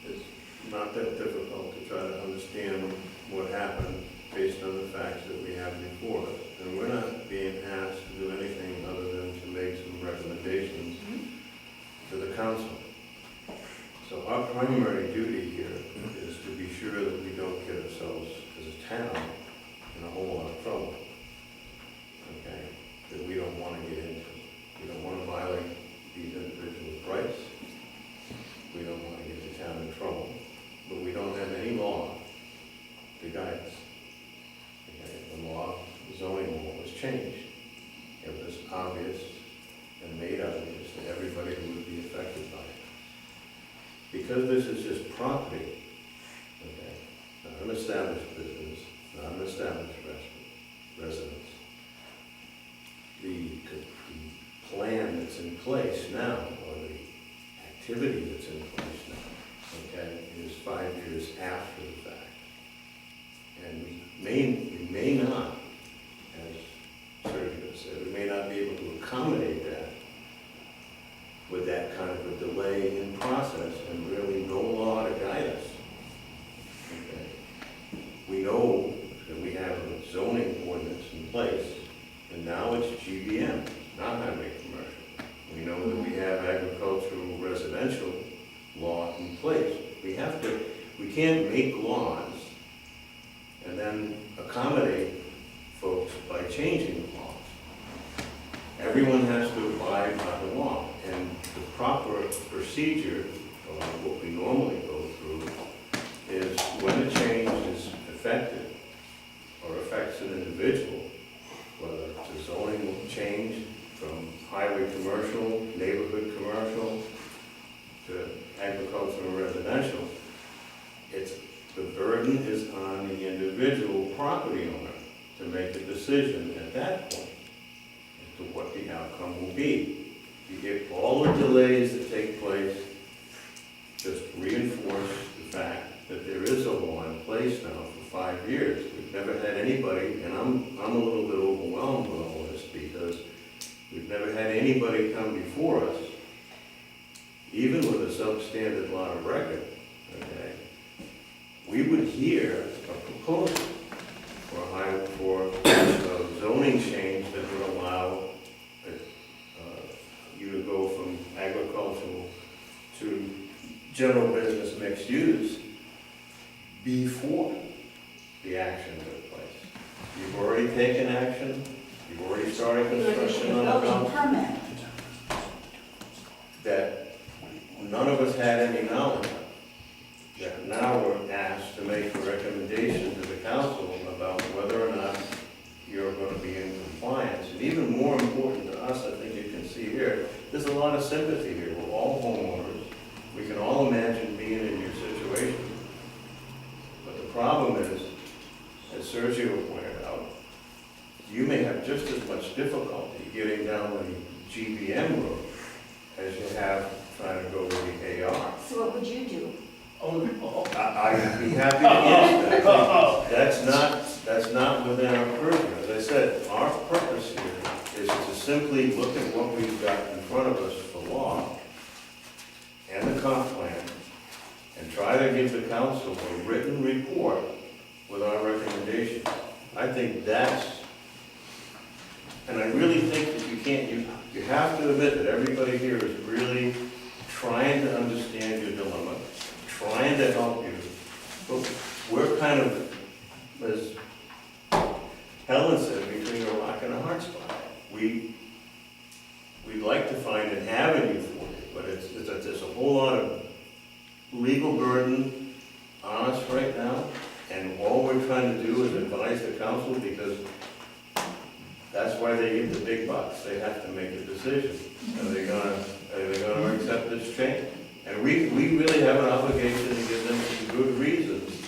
It's not that difficult to try to understand what happened based on the facts that we have before us. And we're not being asked to do anything other than to make some recommendations to the council. So our primary duty here is to be sure that we don't get ourselves as a town in a whole lot of trouble, okay, that we don't want to get into. We don't want to violate these individuals' rights. We don't want to get the town in trouble, but we don't have any law to guide us. Okay, the law, the zoning law was changed. It was obvious and made obvious to everybody who would be affected by it. Because this is just property, okay, not an established business, not an established residence. The plan that's in place now, or the activity that's in place now, okay, is 5 years after the fact. And we may not, as Sergio said, we may not be able to accommodate that with that kind of a delay in process and really no law to guide us. Okay. We know that we have a zoning ordinance in place, and now it's GBM, not highway commercial. We know that we have agricultural residential law in place. We can't make laws and then accommodate folks by changing the laws. Everyone has to abide by the law, and the proper procedure, or what we normally go through, is when a change is effected or affects an individual, whether it's a zoning change from highway commercial, neighborhood commercial, to agricultural residential, the burden is on the individual property owner to make a decision at that point as to what the outcome will be. All the delays that take place just reinforce the fact that there is a law in place now for 5 years. We've never had anybody, and I'm a little bit overwhelmed with all this because we've never had anybody come before us, even with a substandard lot of record, okay? We would hear a proposal for a zoning change that would allow you to go from agricultural to general business mixed use before the action took place. You've already taken action, you've already started construction on the
Building
ground
permit.
that none of us had any knowledge of. That now we're asked to make a recommendation to the council about whether or not you're going to be in compliance. And even more important to us, I think you can see here, there's a lot of sympathy here. We're all homeowners. We can all imagine being in your situation. But the problem is, as Sergio pointed out, you may have just as much difficulty getting down the GBM road as you have trying to go with the AR.
So what would you do?
I'd be happy to answer that. That's not within our purview. As I said, our purpose here is to simply look at what we've got in front of us for law and the comp plan and try to give the council a written report with our recommendations. I think that's, and I really think that you have to admit that everybody here is really trying to understand your dilemma, trying to help you, but we're kind of, as Helen said, between a rock and a hard spot. We'd like to find an avenue for it, but there's a whole lot of legal burden on us right now, and all we're trying to do is advise the council, because
That's why they get the big bucks. They have to make a decision. Are they gonna accept this change? And we really have an obligation to give them some good reasons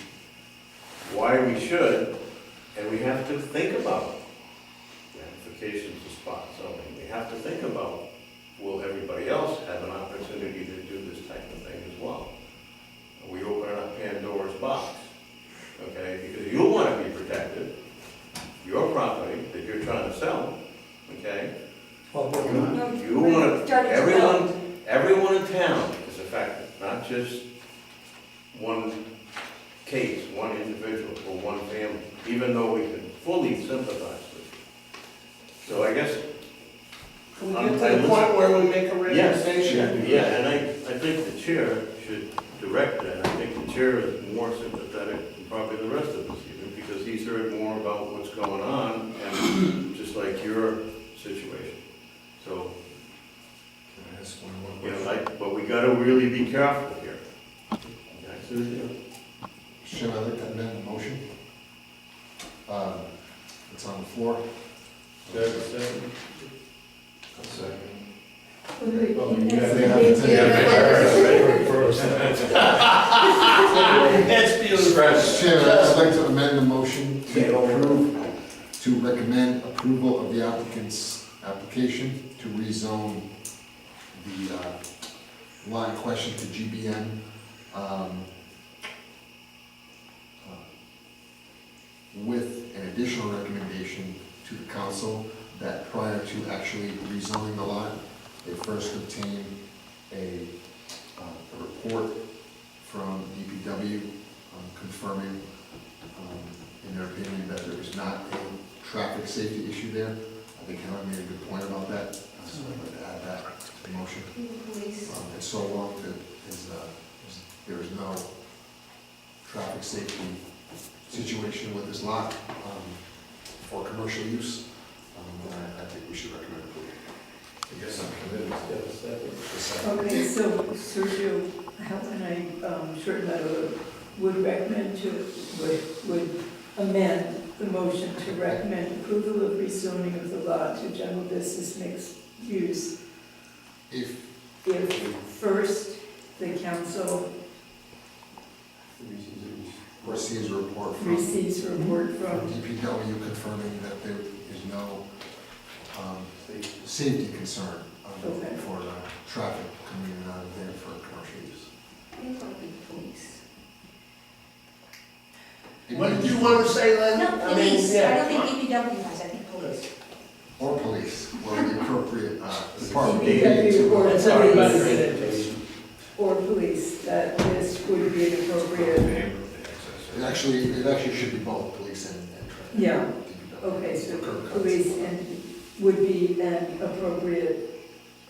why we should, and we have to think about ramifications of spot zoning. We have to think about, will everybody else have an opportunity to do this type of thing as well? Are we opening up Pandora's box? Okay, because you want to be protected, your property that you're trying to sell, okay? You want to, everyone in town is affected, not just one case, one individual, or one family, even though we can fully sympathize with you. So I guess,
Can we get to the point where we make a
yes,
recommendation?
yeah, and I think the chair should direct that. I think the chair is more sympathetic than probably the rest of us even, because he's heard more about what's going on, and just like your situation. So,
Can I ask one more
you
question?
know, but we gotta really be careful here. Okay, Susan?
Should I like to amend the motion? It's on the floor.
Second.
A second.
That's beautiful.
Scratch.
Chair, I'd like to amend the motion to recommend approval of the applicant's application to rezone the lot in question to GBM. With an additional recommendation to the council that prior to actually rezoning the lot, they first obtain a report from DPW confirming, in their opinion, that there is not a traffic safety issue there. I think Helen made a good point about that, so I'd like to add that to the motion.
Police.
And so long that there is no traffic safety situation with this lot for commercial use, I think we should recommend approval.
I guess I'm committed.
Okay, so Sergio, how can I shorten that a little? Would recommend to, would amend the motion to recommend approval of rezoning of the lot to general business mixed use
If
if first the council
receives a report from
receives a report from,
DPW confirming that there is no safety concern
Okay.
for traffic coming in and out of there for commercial use.
I think it'll be police.
What did you want to say, Len?
No,
I mean,
police, I
yeah.
don't think DPW has, I think police.
Or police, or the appropriate department.
DPW or
That's everybody
police,
did it.
or police, that this would be an appropriate,
It actually should be both police and traffic.
Yeah.
DPW.
okay, so
Curb cuts.
police and would be an appropriate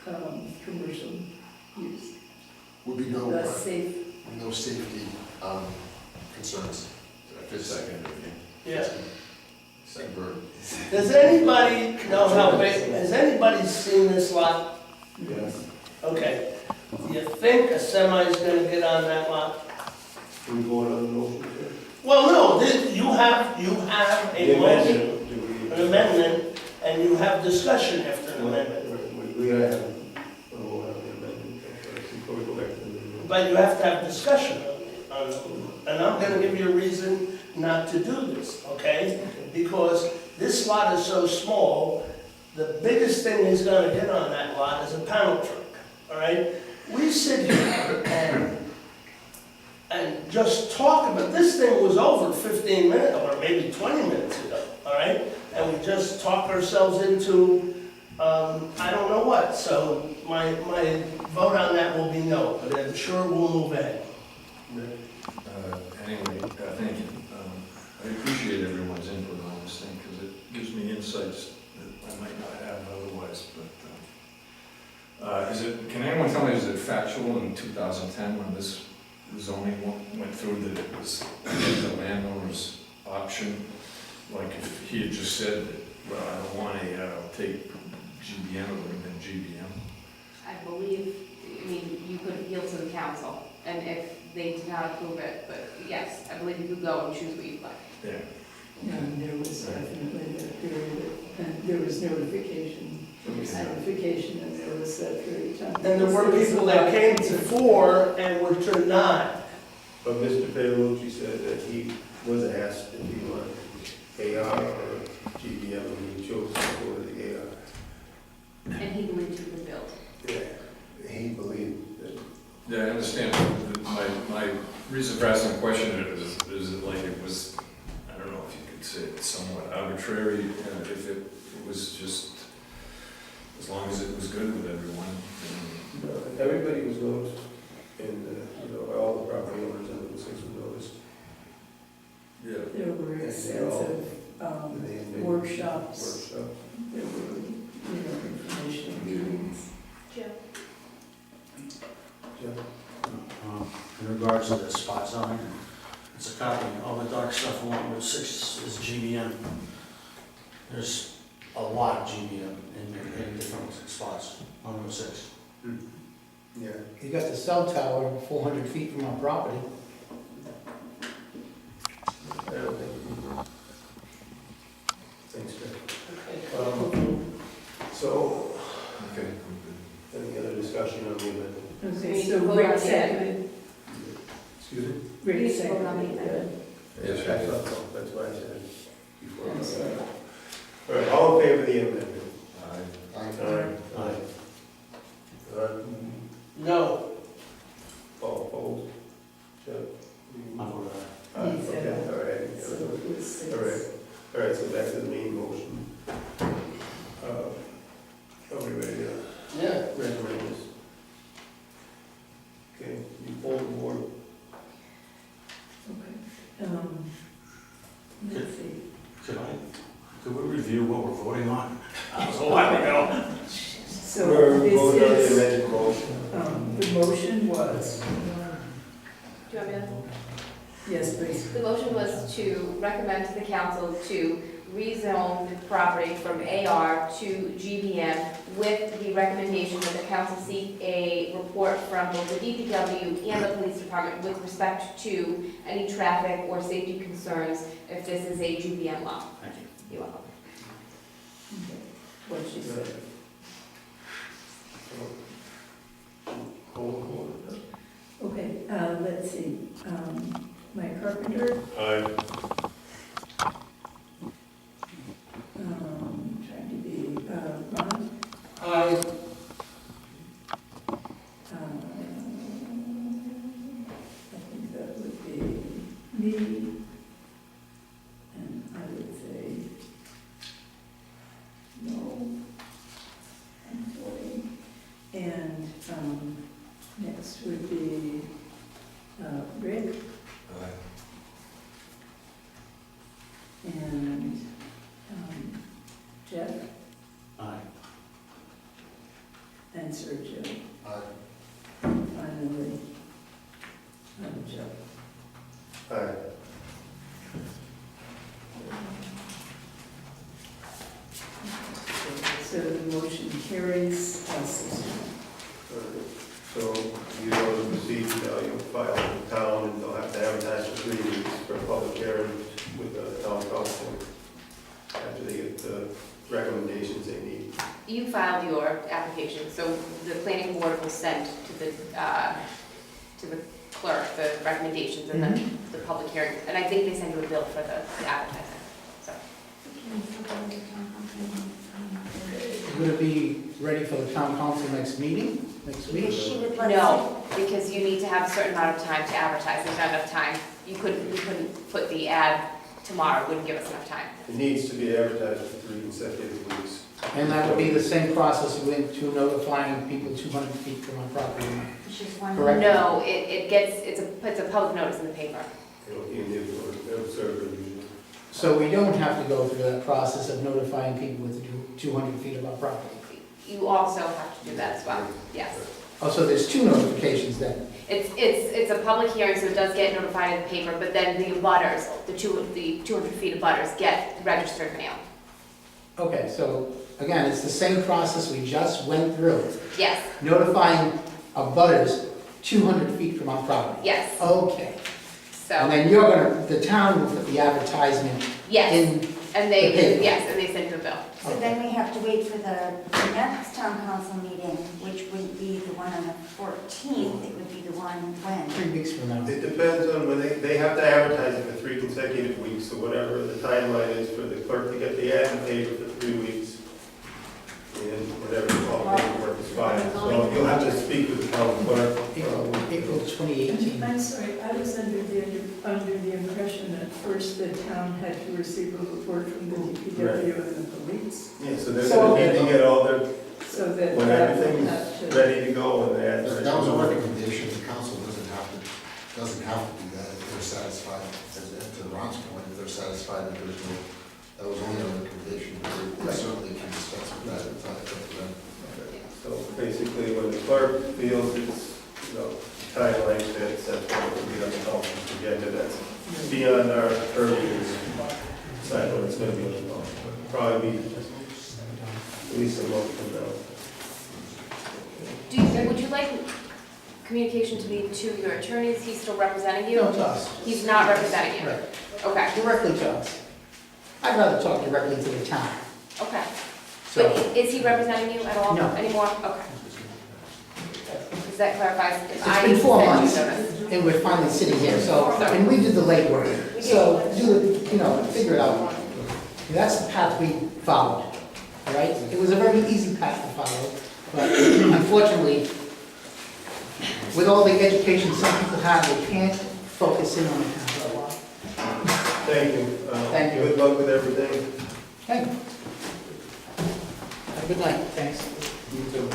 commercial use,
Would be no,
safe.
no safety concerns.
Second.
Yeah.
Second.
Does anybody know how big, has anybody seen this lot?
Yes.
Okay. Do you think a semi is gonna get on that lot?
Can we vote on the motion, Chair?
Well, no, you have a motion, an amendment, and you have discussion after an amendment.
We gotta have, we'll have the amendment first before we go back to the.
But you have to have discussion on it. And I'm gonna give you a reason not to do this, okay? Because this lot is so small, the biggest thing he's gonna get on that lot is a panel truck, all right? We sit here and just talk about, this thing was over 15 minutes, or maybe 20 minutes ago, all right? And we just talk ourselves into, I don't know what. So my vote on that will be no, but I'm sure we'll move ahead.
Anyway, thank you. I appreciate everyone's input on this thing because it gives me insights that I might not have otherwise, but can anyone tell me, is it factual in 2010 when this zoning went through that it was the landowner's option? Like if he had just said, well, I don't want I'll take GBM, it would have been GBM.
I believe, I mean, you could appeal to the council, and if they did not approve it, but yes, I believe you could go and choose what you'd like.
Yeah.
And there was definitely a period and there was notification, and there was that period of time.
And there were people that came before and were turned on.
But Mr. Paolucci said that he was asked if he wanted AR or GBM, and he chose to go with the AR.
And he believed he could build.
Yeah, he believed that.
Yeah, I understand. My reason for asking the question is that like it was, I don't know if you could say it's somewhat arbitrary, if it was just, as long as it was good with everyone.
Everybody was noticed, and, all the property owners and the six were noticed.
Yeah.
There were extensive workshops, there were, informational meetings.
In regards to the spot zoning, it's a copy, all the dark stuff along Route 6 is GBM. There's a lot of GBM in different spots on Route 6.
Yeah.
You got the cell tower 400 feet from our property.
I don't think. Thanks, Jeff. So,
Okay.
any other discussion on the amendment?
Okay, so Rick seconded,
Excuse me?
Rick
Please vote on the
seconded,
amendment.
Yes,
That's not all, that's what I said before. All right, all in favor of the amendment?
I,
No.
All opposed? Jeff?
I vote aye.
Aye,
He said
okay, all right.
so it was six.
All right, all right, so back to the main motion. Are we ready to
Yeah.
recommend this? Okay, you pull the board.
Okay. Let's see.
Could we review what we're voting on? That was a while ago.
So
We're voting on the
this is,
amended motion.
the motion was,
Do you want me to?
yes, please.
The motion was to recommend to the council to rezone the property from AR to GBM with the recommendation that the council seek a report from both the DPW and the police department with respect to any traffic or safety concerns if this is a GBM law.
Thank you.
You're welcome.
Okay. What she said.
Hold the board.
Okay, let's see. Mike Carpenter,
Aye.
trying to be, Ron,
Aye.
I think that would be me, and I would say no, I'm voting. And, next would be, Rick, and, Jeff,
Aye.
and Sergio.
I,
Finally, Joe.
Aye.
So the motion carries 6-1.
So you know the procedure, you'll file with the town, and they'll have to advertise for 3 weeks for a public hearing with the town council after they get the recommendations they need.
You filed your application, so the planning board will send to the clerk the recommendations and then the public hearing. And I think they send you a bill for the advertising, so.
Would it be ready for the town council next meeting, next week?
Because she would let us.
No, because you need to have a certain amount of time to advertise, there's not enough time. We couldn't put the ad tomorrow, it wouldn't give us enough time.
It needs to be advertised for 3 consecutive weeks.
And that would be the same process we went to notifying people 200 feet from our property line.
She's one.
Correct.
No, it's a public notice in the paper.
It'll be in the observer usually.
So we don't have to go through that process of notifying people within 200 feet of our property.
You also have to do that as well, yes.
Oh, so there's 2 notifications then?
It's a public hearing, so it does get notified in the paper, but then the abutters, the 200 feet of abutters get registered mail.
Okay, so again, it's the same process we just went through,
Yes,
notifying abutters 200 feet from our property.
yes,
Okay, and
so,
then you're gonna, the town will put the advertisement
yes.
in
And
The paper.
yes, and they send you a bill.
So then we have to wait for the next town council meeting, which wouldn't be the one on the 14th, it would be the one when?
3 weeks from now.
It depends on when they have to advertise it for 3 consecutive weeks, or whatever the timeline is for the clerk to get the ad in the paper for 3 weeks. And whatever, all paperwork is fine. So you'll have to speak with the town clerk.
April 2018.
I'm sorry, I was under the impression that first the town had to receive a report from the DPW and the police,
Yeah, so they're gonna need to get all their,
so that
when
that would
everything's
have to.
ready to go and the ads.
That was a recommendation, the council doesn't have to do that if they're satisfied, to Ron's point, if they're satisfied that there's no, that was only a recommendation, but they certainly can discuss with that, it's not up to them.
So basically, when the clerk feels it's, time like this, that's what will be on the council's agenda, that's beyond our purview. Decide when it's gonna be on the council. Probably be at least a month from now.
Would you like communication to be to your attorney? Is he still representing you?
No, to us.
He's not representing you?
Right.
Okay,
Directly to us. I'd rather talk directly to the town.
okay.
So,
But is he representing you at all
No.
anymore? Okay. Does that clarify if
It's
I
been 4
send you
months.
notice?
and we're finally sitting here, so, and we did the legwork. So, figure it out. And that's the path we followed, all right? It was a very easy path to follow, but unfortunately, with all the education some people have, they can't focus in on the town.
Thank you.
Thank you.
Good luck with everything.
Thank you. Have a good night, thanks.
You too.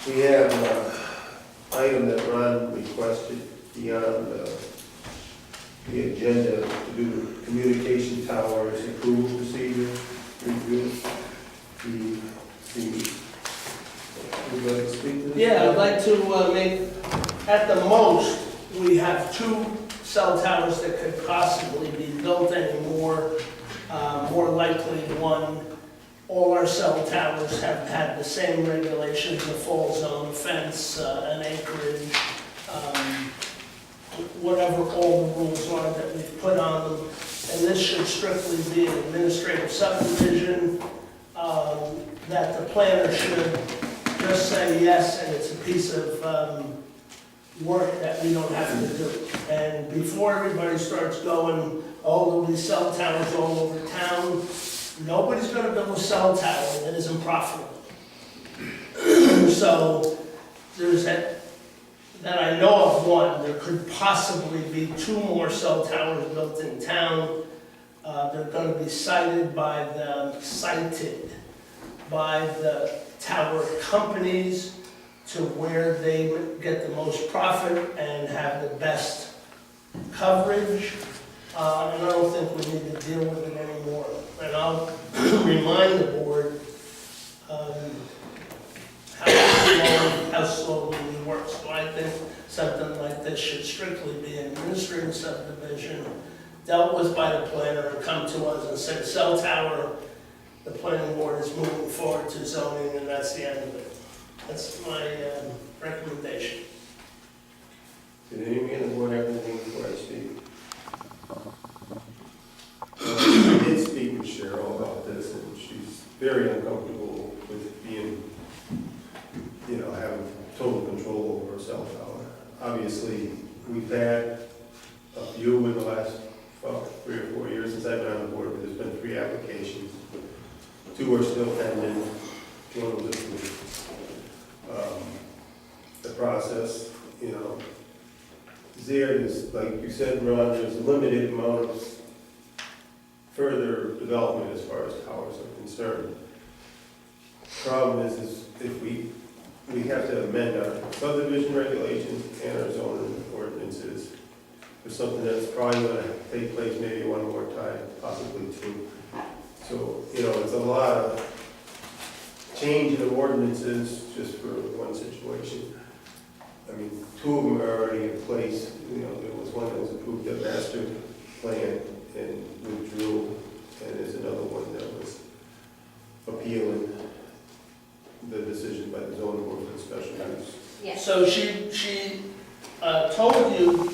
We have an item that Ron requested beyond the agenda to do the communication towers approval procedure review. Would you like to speak to this?
Yeah, I'd like to make, at the most, we have 2 cell towers that could possibly be built anymore. More likely 1. All our cell towers have had the same regulations, a fall zone, fence, an acreage, whatever all the rules are that we've put on them. And this should strictly be an administrative subdivision, that the planner should just say yes, and it's a piece of work that we don't have to do. And before everybody starts going, oh, there'll be cell towers all over town, nobody's gonna build a cell tower that isn't profitable. So, there's that I know of 1, there could possibly be 2 more cell towers built in town. They're gonna be cited by the tower companies to where they get the most profit and have the best coverage. And I don't think we need to deal with it anymore. And I'll remind the board how slowly we work. So I think something like this should strictly be an administrative subdivision, dealt with by the planner, and come to us and say, cell tower, the planning board is moving forward to zoning, and that's the end of it. That's my recommendation.
Did anybody on the board have anything before I speak? I did speak with Cheryl about this, and she's very uncomfortable with being, having total control over a cell tower. Obviously, we've had a few in the last 3 or 4 years since I've been on the board, but there's been 3 applications. 2 are still pending, 1 was approved. The process, there is, like you said, Ron, there's a limited amount of further development as far as towers are concerned. Problem is if we have to amend our subdivision regulations and our zoning ordinances for something that's probably going to take place maybe 1 more time, possibly 2. So, it's a lot of change in the ordinances just for one situation. I mean, 2 of them are already in place. There was one that was approved, a master plan, and withdrew, and there's another one that was appealing the decision by the zoning board for the special permit.
So she told you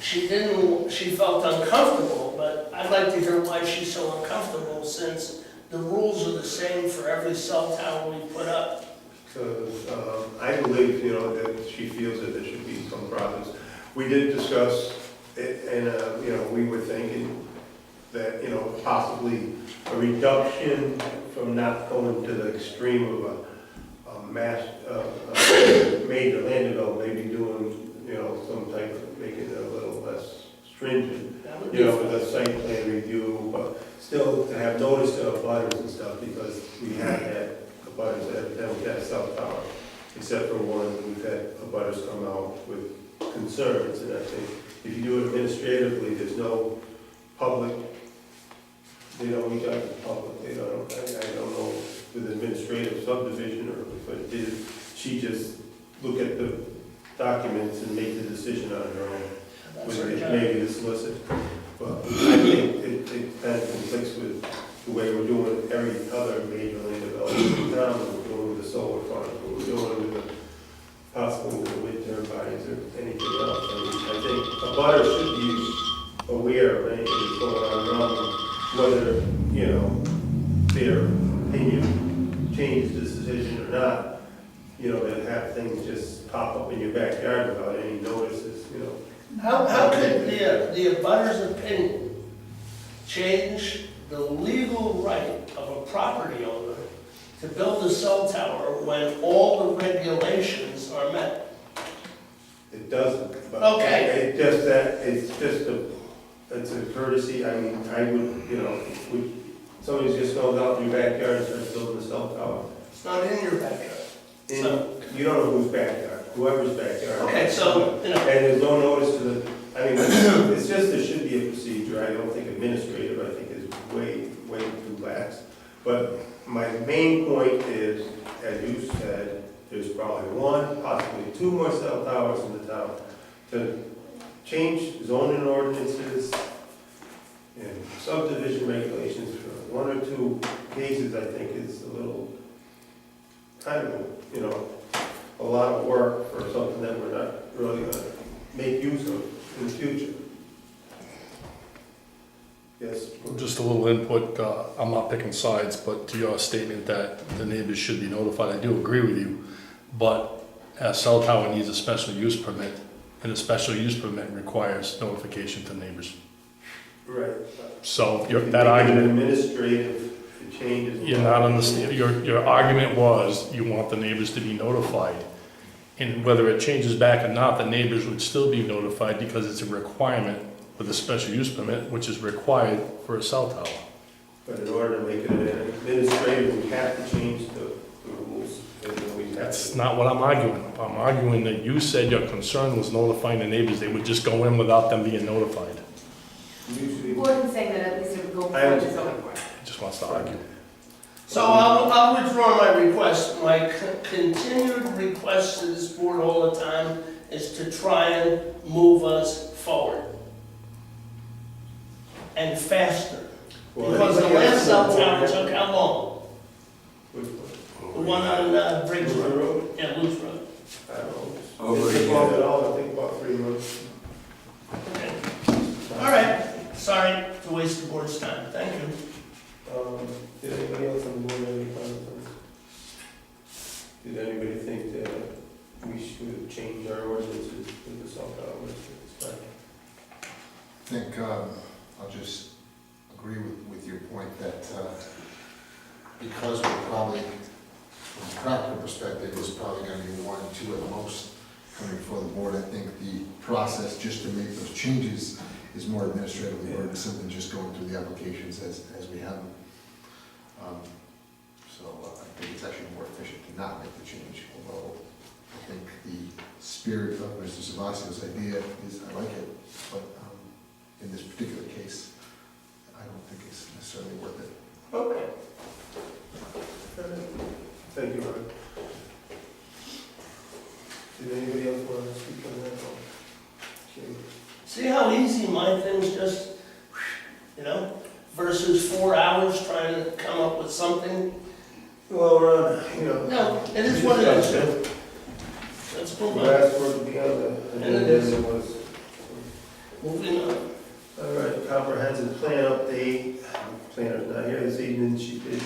she felt uncomfortable, but I'd like to hear why she's so uncomfortable, since the rules are the same for every cell tower we put up.
So, I believe, that she feels that there should be some problems. We did discuss it, and, we were thinking that, possibly a reduction from not going to the extreme of a mass, major land development, maybe doing, some type of, making it a little less stringent,
That would be
with a site plan review, but still to have notice to abutters and stuff, because we have had abutters that we've had cell tower, except for one, we've had abutters come out with concerns, and I think if you do it administratively, there's no public, they don't reach out to the public, I don't know with administrative subdivision, or if it did, she just look at the documents and make the decision on her own,
That's
with
her
it,
job.
maybe the solicitor. But I think it kind of conflicts with the way we're doing every other major land development in town, we're doing with the solar farms, what we're doing with the, possibly with the wind turbines or anything else. I think a butter should be aware of anything that's going on around them, whether, their opinion changes the decision or not, to have things just pop up in your backyard without any notices,
How could the abutter's opinion change the legal right of a property owner to build a cell tower when all the regulations are met?
It doesn't. But
Okay.
It's a courtesy, I mean, I would, somebody's just goes out in your backyard and starts building a cell tower.
It's not in your backyard.
And
So-
you don't know whose backyard, whoever's backyard.
Okay, so,
And there's no notice to the, it's just, there should be a procedure, I don't think administrative, I think is way too lax. But my main point is, as you said, there's probably one, possibly two more cell towers in the town. To change zoning ordinances and subdivision regulations for one or two cases, I think is a little, kind of, a lot of work for something that we're not really gonna make use of in the future. Yes?
Just a little input, I'm not picking sides, but to your statement that the neighbors should be notified, I do agree with you. But a cell tower needs a special use permit, and a special use permit requires notification to neighbors.
Right.
So
If you
that
make it
argument,
administrative, it changes.
you're not understanding, your argument was you want the neighbors to be notified. And whether it changes back or not, the neighbors would still be notified because it's a requirement with a special use permit, which is required for a cell tower.
But in order to make it administrative, we have to change the rules. And we have
That's
to-
not what I'm arguing. I'm arguing that you said your concern was notifying the neighbors. They would just go in without them being notified.
Usually,
Gordon's saying that at least it would go
I
before the zoning board.
Just wants to argue.
So I'll withdraw my request. My continued request to this board all the time is to try and move us forward. And faster.
well,
Because the
anybody
last
else
cell
on the
tower
board-
took how long?
Which
The one on Briggs
one?
Road?
Road?
Yeah, Loop Road.
I don't know.
Over
It's
a year.
involved at all, I think about 3 months.
Okay. All right, sorry to waste the board's time. Thank you.
Did anybody else on the board have any comments on this? Did anybody think that we should change our ordinances with the cell tower at this time?
I think, I'll just agree with your point that, because we're probably, from a practical perspective, is probably gonna be 1, 2 at most coming before the board. I think the process just to make those changes is more administratively burdensome than just going through the applications as we have them. So I think it's actually more efficient to not make the change, although I think the spirit of Mr. Savassio's idea is, I like it, but in this particular case, I don't think it's necessarily worth it.
Okay.
Thank you, Ron. Did anybody else want to speak on that? Okay.
See how easy my things just, versus 4 hours trying to come up with something?
Well, Ron,
No, it is what it is. let's move
You
on.
asked for it to be on the
And
agenda,
it is.
and it was.
Moving on.
All right, comprehensive plan update. Planner's not here this evening. She did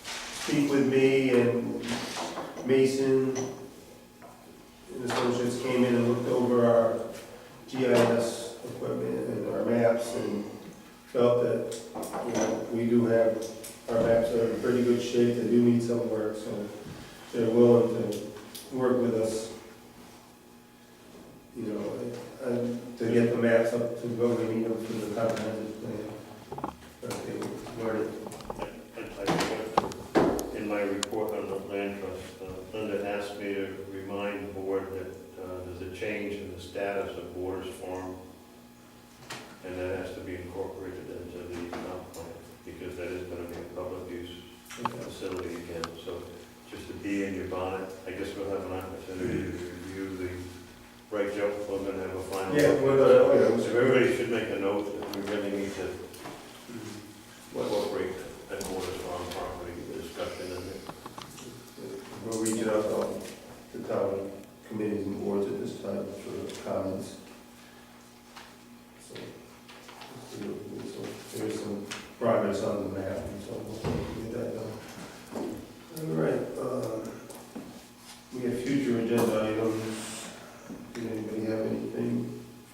speak with me, and Mason and associates came in and looked over our GIS equipment and our maps, and felt that, you know, we do have, our maps are in pretty good shape. They do need some work, so they're willing to work with us, you know, to get the maps up to where we need them for the comprehensive plan. Okay, where,
In my report on the land trust, Linda asked me to remind the board that there's a change in the status of Borders Farm, and that has to be incorporated into the comp plan, because that is gonna be a public use facility again. So just to be in your bonnet, I guess we'll have an opportunity to review the, right, Joe, we're gonna have a final.
yeah, we're gonna,
So everybody should make a note that we really need to incorporate that Borders Farm property discussion in there.
we're reaching out to town committees and boards at this time for comments. So, there's some progress on the map, and so we'll get that done. All right, we have future agenda items. Did anybody have anything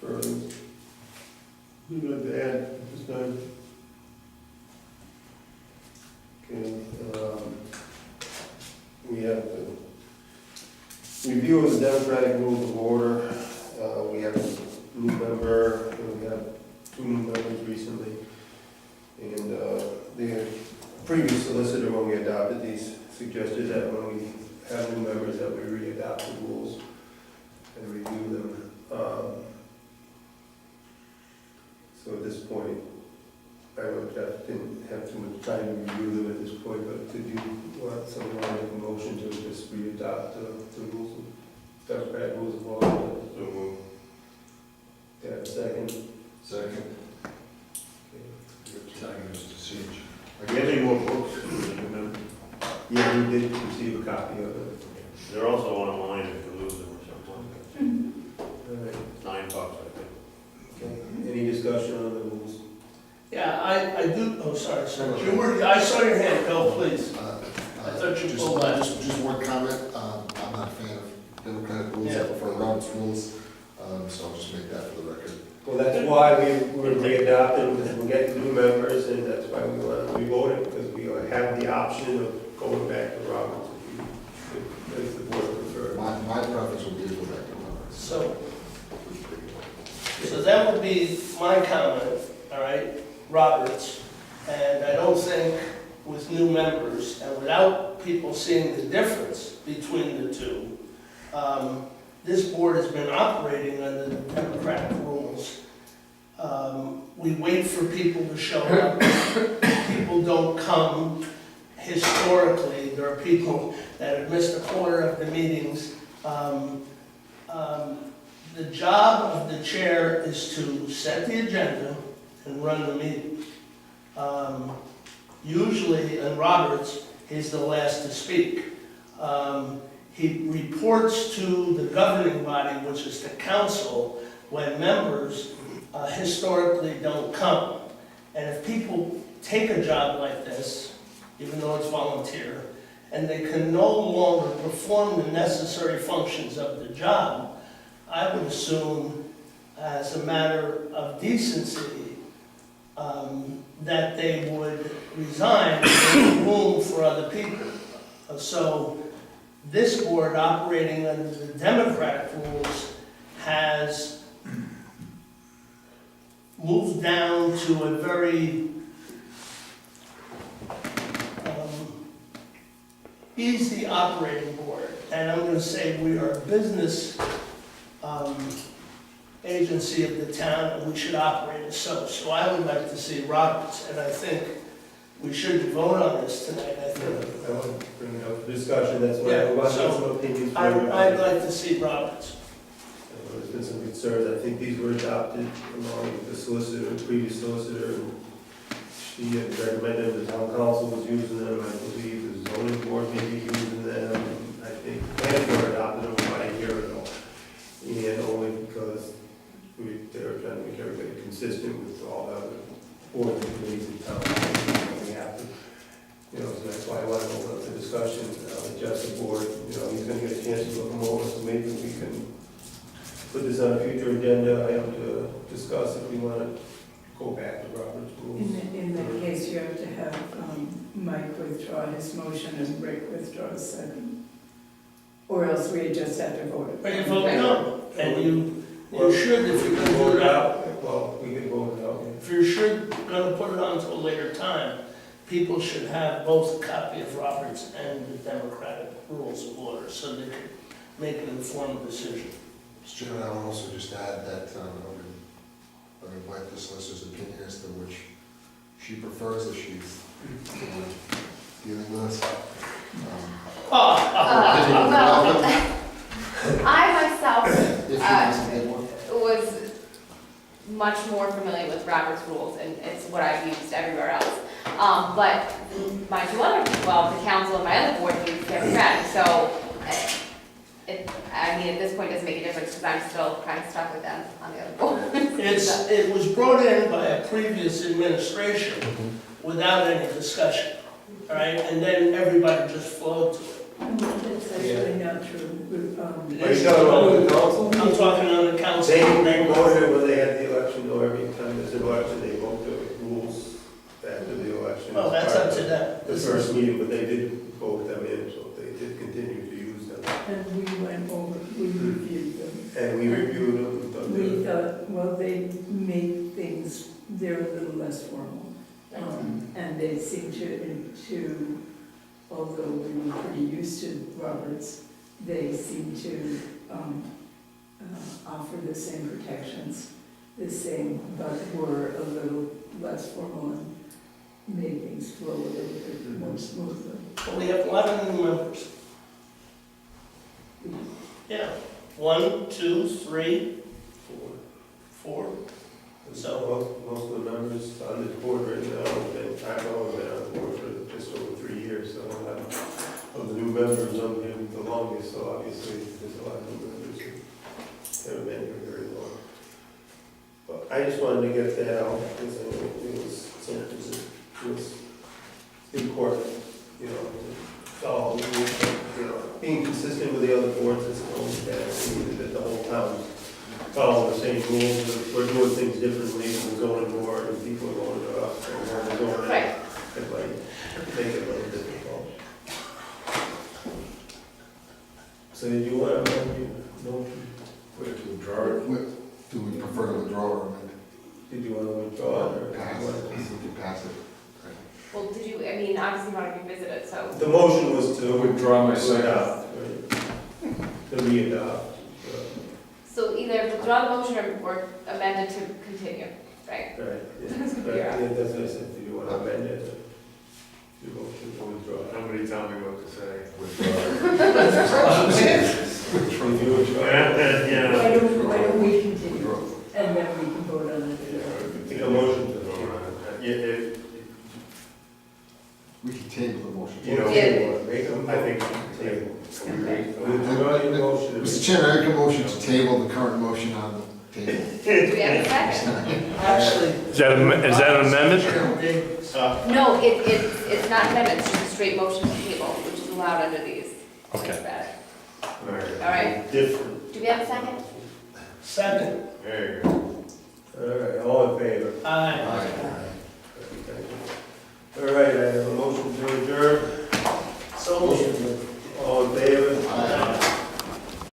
further you'd like to add at this time? Okay, we have the review of the Democratic Rules of Order. We have a new member, and we have 2 new members recently. And the previous solicitor, when we adopted these, suggested that when we have new members, that we re-adopt the rules and review them. So at this point, I know Jeff didn't have too much time to review them at this point, but did you want someone to make a motion to just re-adopt the rules of, Democratic Rules of Order? So move. Do I have a second?
Second.
Okay.
Second, Mr. Siege.
Are you getting more books? Remember?
Yeah, we did receive a copy of it.
They're also online if you lose them or something.
All right.
It's $9, I think.
Okay. Any discussion on the rules?
Yeah, I do, oh, sorry, sir. I saw your hand, Bill, please. I thought you pulled that.
Just one comment, I'm not a fan of Democratic rules, I
Yeah.
prefer Robert's rules, so I'll just make that for the record.
Well, that's why we're re-adopting, because we're getting new members, and that's why we want to re-vote it, because we have the option of going back to Roberts if the board prefers.
My preference would be to go back to Robert's.
So that would be my comment, all right, Roberts. And I don't think with new members and without people seeing the difference between the two, this board has been operating under the democratic rules. We wait for people to show up. People don't come. Historically, there are people that have missed a quarter of the meetings. The job of the chair is to set the agenda and run the meeting. Usually, in Roberts, he's the last to speak. He reports to the governing body, which is the council, when members historically don't come. And if people take a job like this, even though it's volunteer, and they can no longer perform the necessary functions of the job, I would assume, as a matter of decency, that they would resign and make room for other people. So this board, operating under the democratic rules, has moved down to a very easy operating board. And I'm going to say we are a business agency of the town, and we should operate as so. So I would like to see Roberts, and I think we should vote on this tonight, I think.
I want to bring it up for discussion, that's why I
Yeah,
want
so
some opinions.
I'd like to see Roberts.
There's been some concerns, I think these were adopted along with the solicitor, the previous solicitor, and she had recommended the town council was using them, I believe the zoning board may be using them, I think planning board adopted them and only because they're trying to make everybody consistent with all the other boards and committees in town. We have to, so that's why I want to open up the discussion, adjust the board, he's gonna get a chance to look them over, so maybe we can put this on a future agenda item to discuss if we want to go back to Robert's rules.
In that case, you have to have Mike withdraw his motion and Rick withdraw his second. Or else we just have to vote it.
But you vote no, and you should, if you're
We
gonna
can vote
do
it
that,
out, well, we can vote it out.
if you're sure gonna put it on to a later time, people should have both a copy of Roberts and the Democratic Rules of Order, so they can make an informed decision.
Mr. Chairman, I would also just add that I would invite the solicitor's opinion as to which she prefers if she's dealing with us.
Well, I myself
If she wants to get one.
was much more familiar with Robert's rules, and it's what I've used everywhere else. But my two other, the council and my other board use Democratic, so at this point, it doesn't make a difference, because I'm still kind of stuck with them on the other board.
It was brought in by a previous administration without any discussion, all right? And then everybody just flowed to it.
That's actually not true.
Are you talking about the council?
I'm talking on the council.
They voted when they had the election, or every time there's an election, they vote the rules after the election.
Well, that's up to them.
The first meeting, but they did vote them in, so they did continue to use them.
And we went over, we reviewed them.
And we reviewed them. but they-
We thought, well, they made things, they're a little less formal. And they seem to, although we were pretty used to Roberts, they seem to offer the same protections, the same, but were a little less formal and made things flow a little bit more smoothly.
But we have a lot of new members. Yeah, 1, 2, 3, 4. So-
Most of the members on the board right now, I've always been on the board for just over 3 years, so of the new members, I'm here the longest, so obviously there's a lot of new members who haven't been here very long. But I just wanted to get that out, because I know it was important, follow, being consistent with the other boards is always bad, that the whole town follow the same rules, we're doing things differently than the zoning board, and people are going to us, and we're going to,
Right.
it might make it a little difficult. So did you want to amend your motion?
We have to withdraw it.
Do we prefer to withdraw or amend?
Did you want to withdraw it, or?
Pass it, we can pass it.
Well, obviously you want to revisit it, so.
The motion was to
Withdraw my second.
adopt, right? To re-adopt.
So either withdraw the motion or amend it to continue, right?
Right, yeah.
That's gonna be
Right,
rough.
yeah, that's what I said, do you want to amend it? Your motion to withdraw.
Somebody tell me what to say.
If you withdraw.
Yeah.
Why don't we continue, and then we can vote on it.
Take a motion to
We can table the motion.
make them, I think, table.
Okay.
Withdraw your motion.
Mr. Chairman, I make a motion to table the current motion on the table.
Do we have a second?
Actually.
Is that an amendment?
No, it's not amendment, it's just a straight motion to table, which is allowed under these.
Okay.
All right.
Different.
Do we have a second?
Second.
There you go.
All right, all in favor?
Aye.
All right, I have a motion to adjourn.
So moved.
All in favor?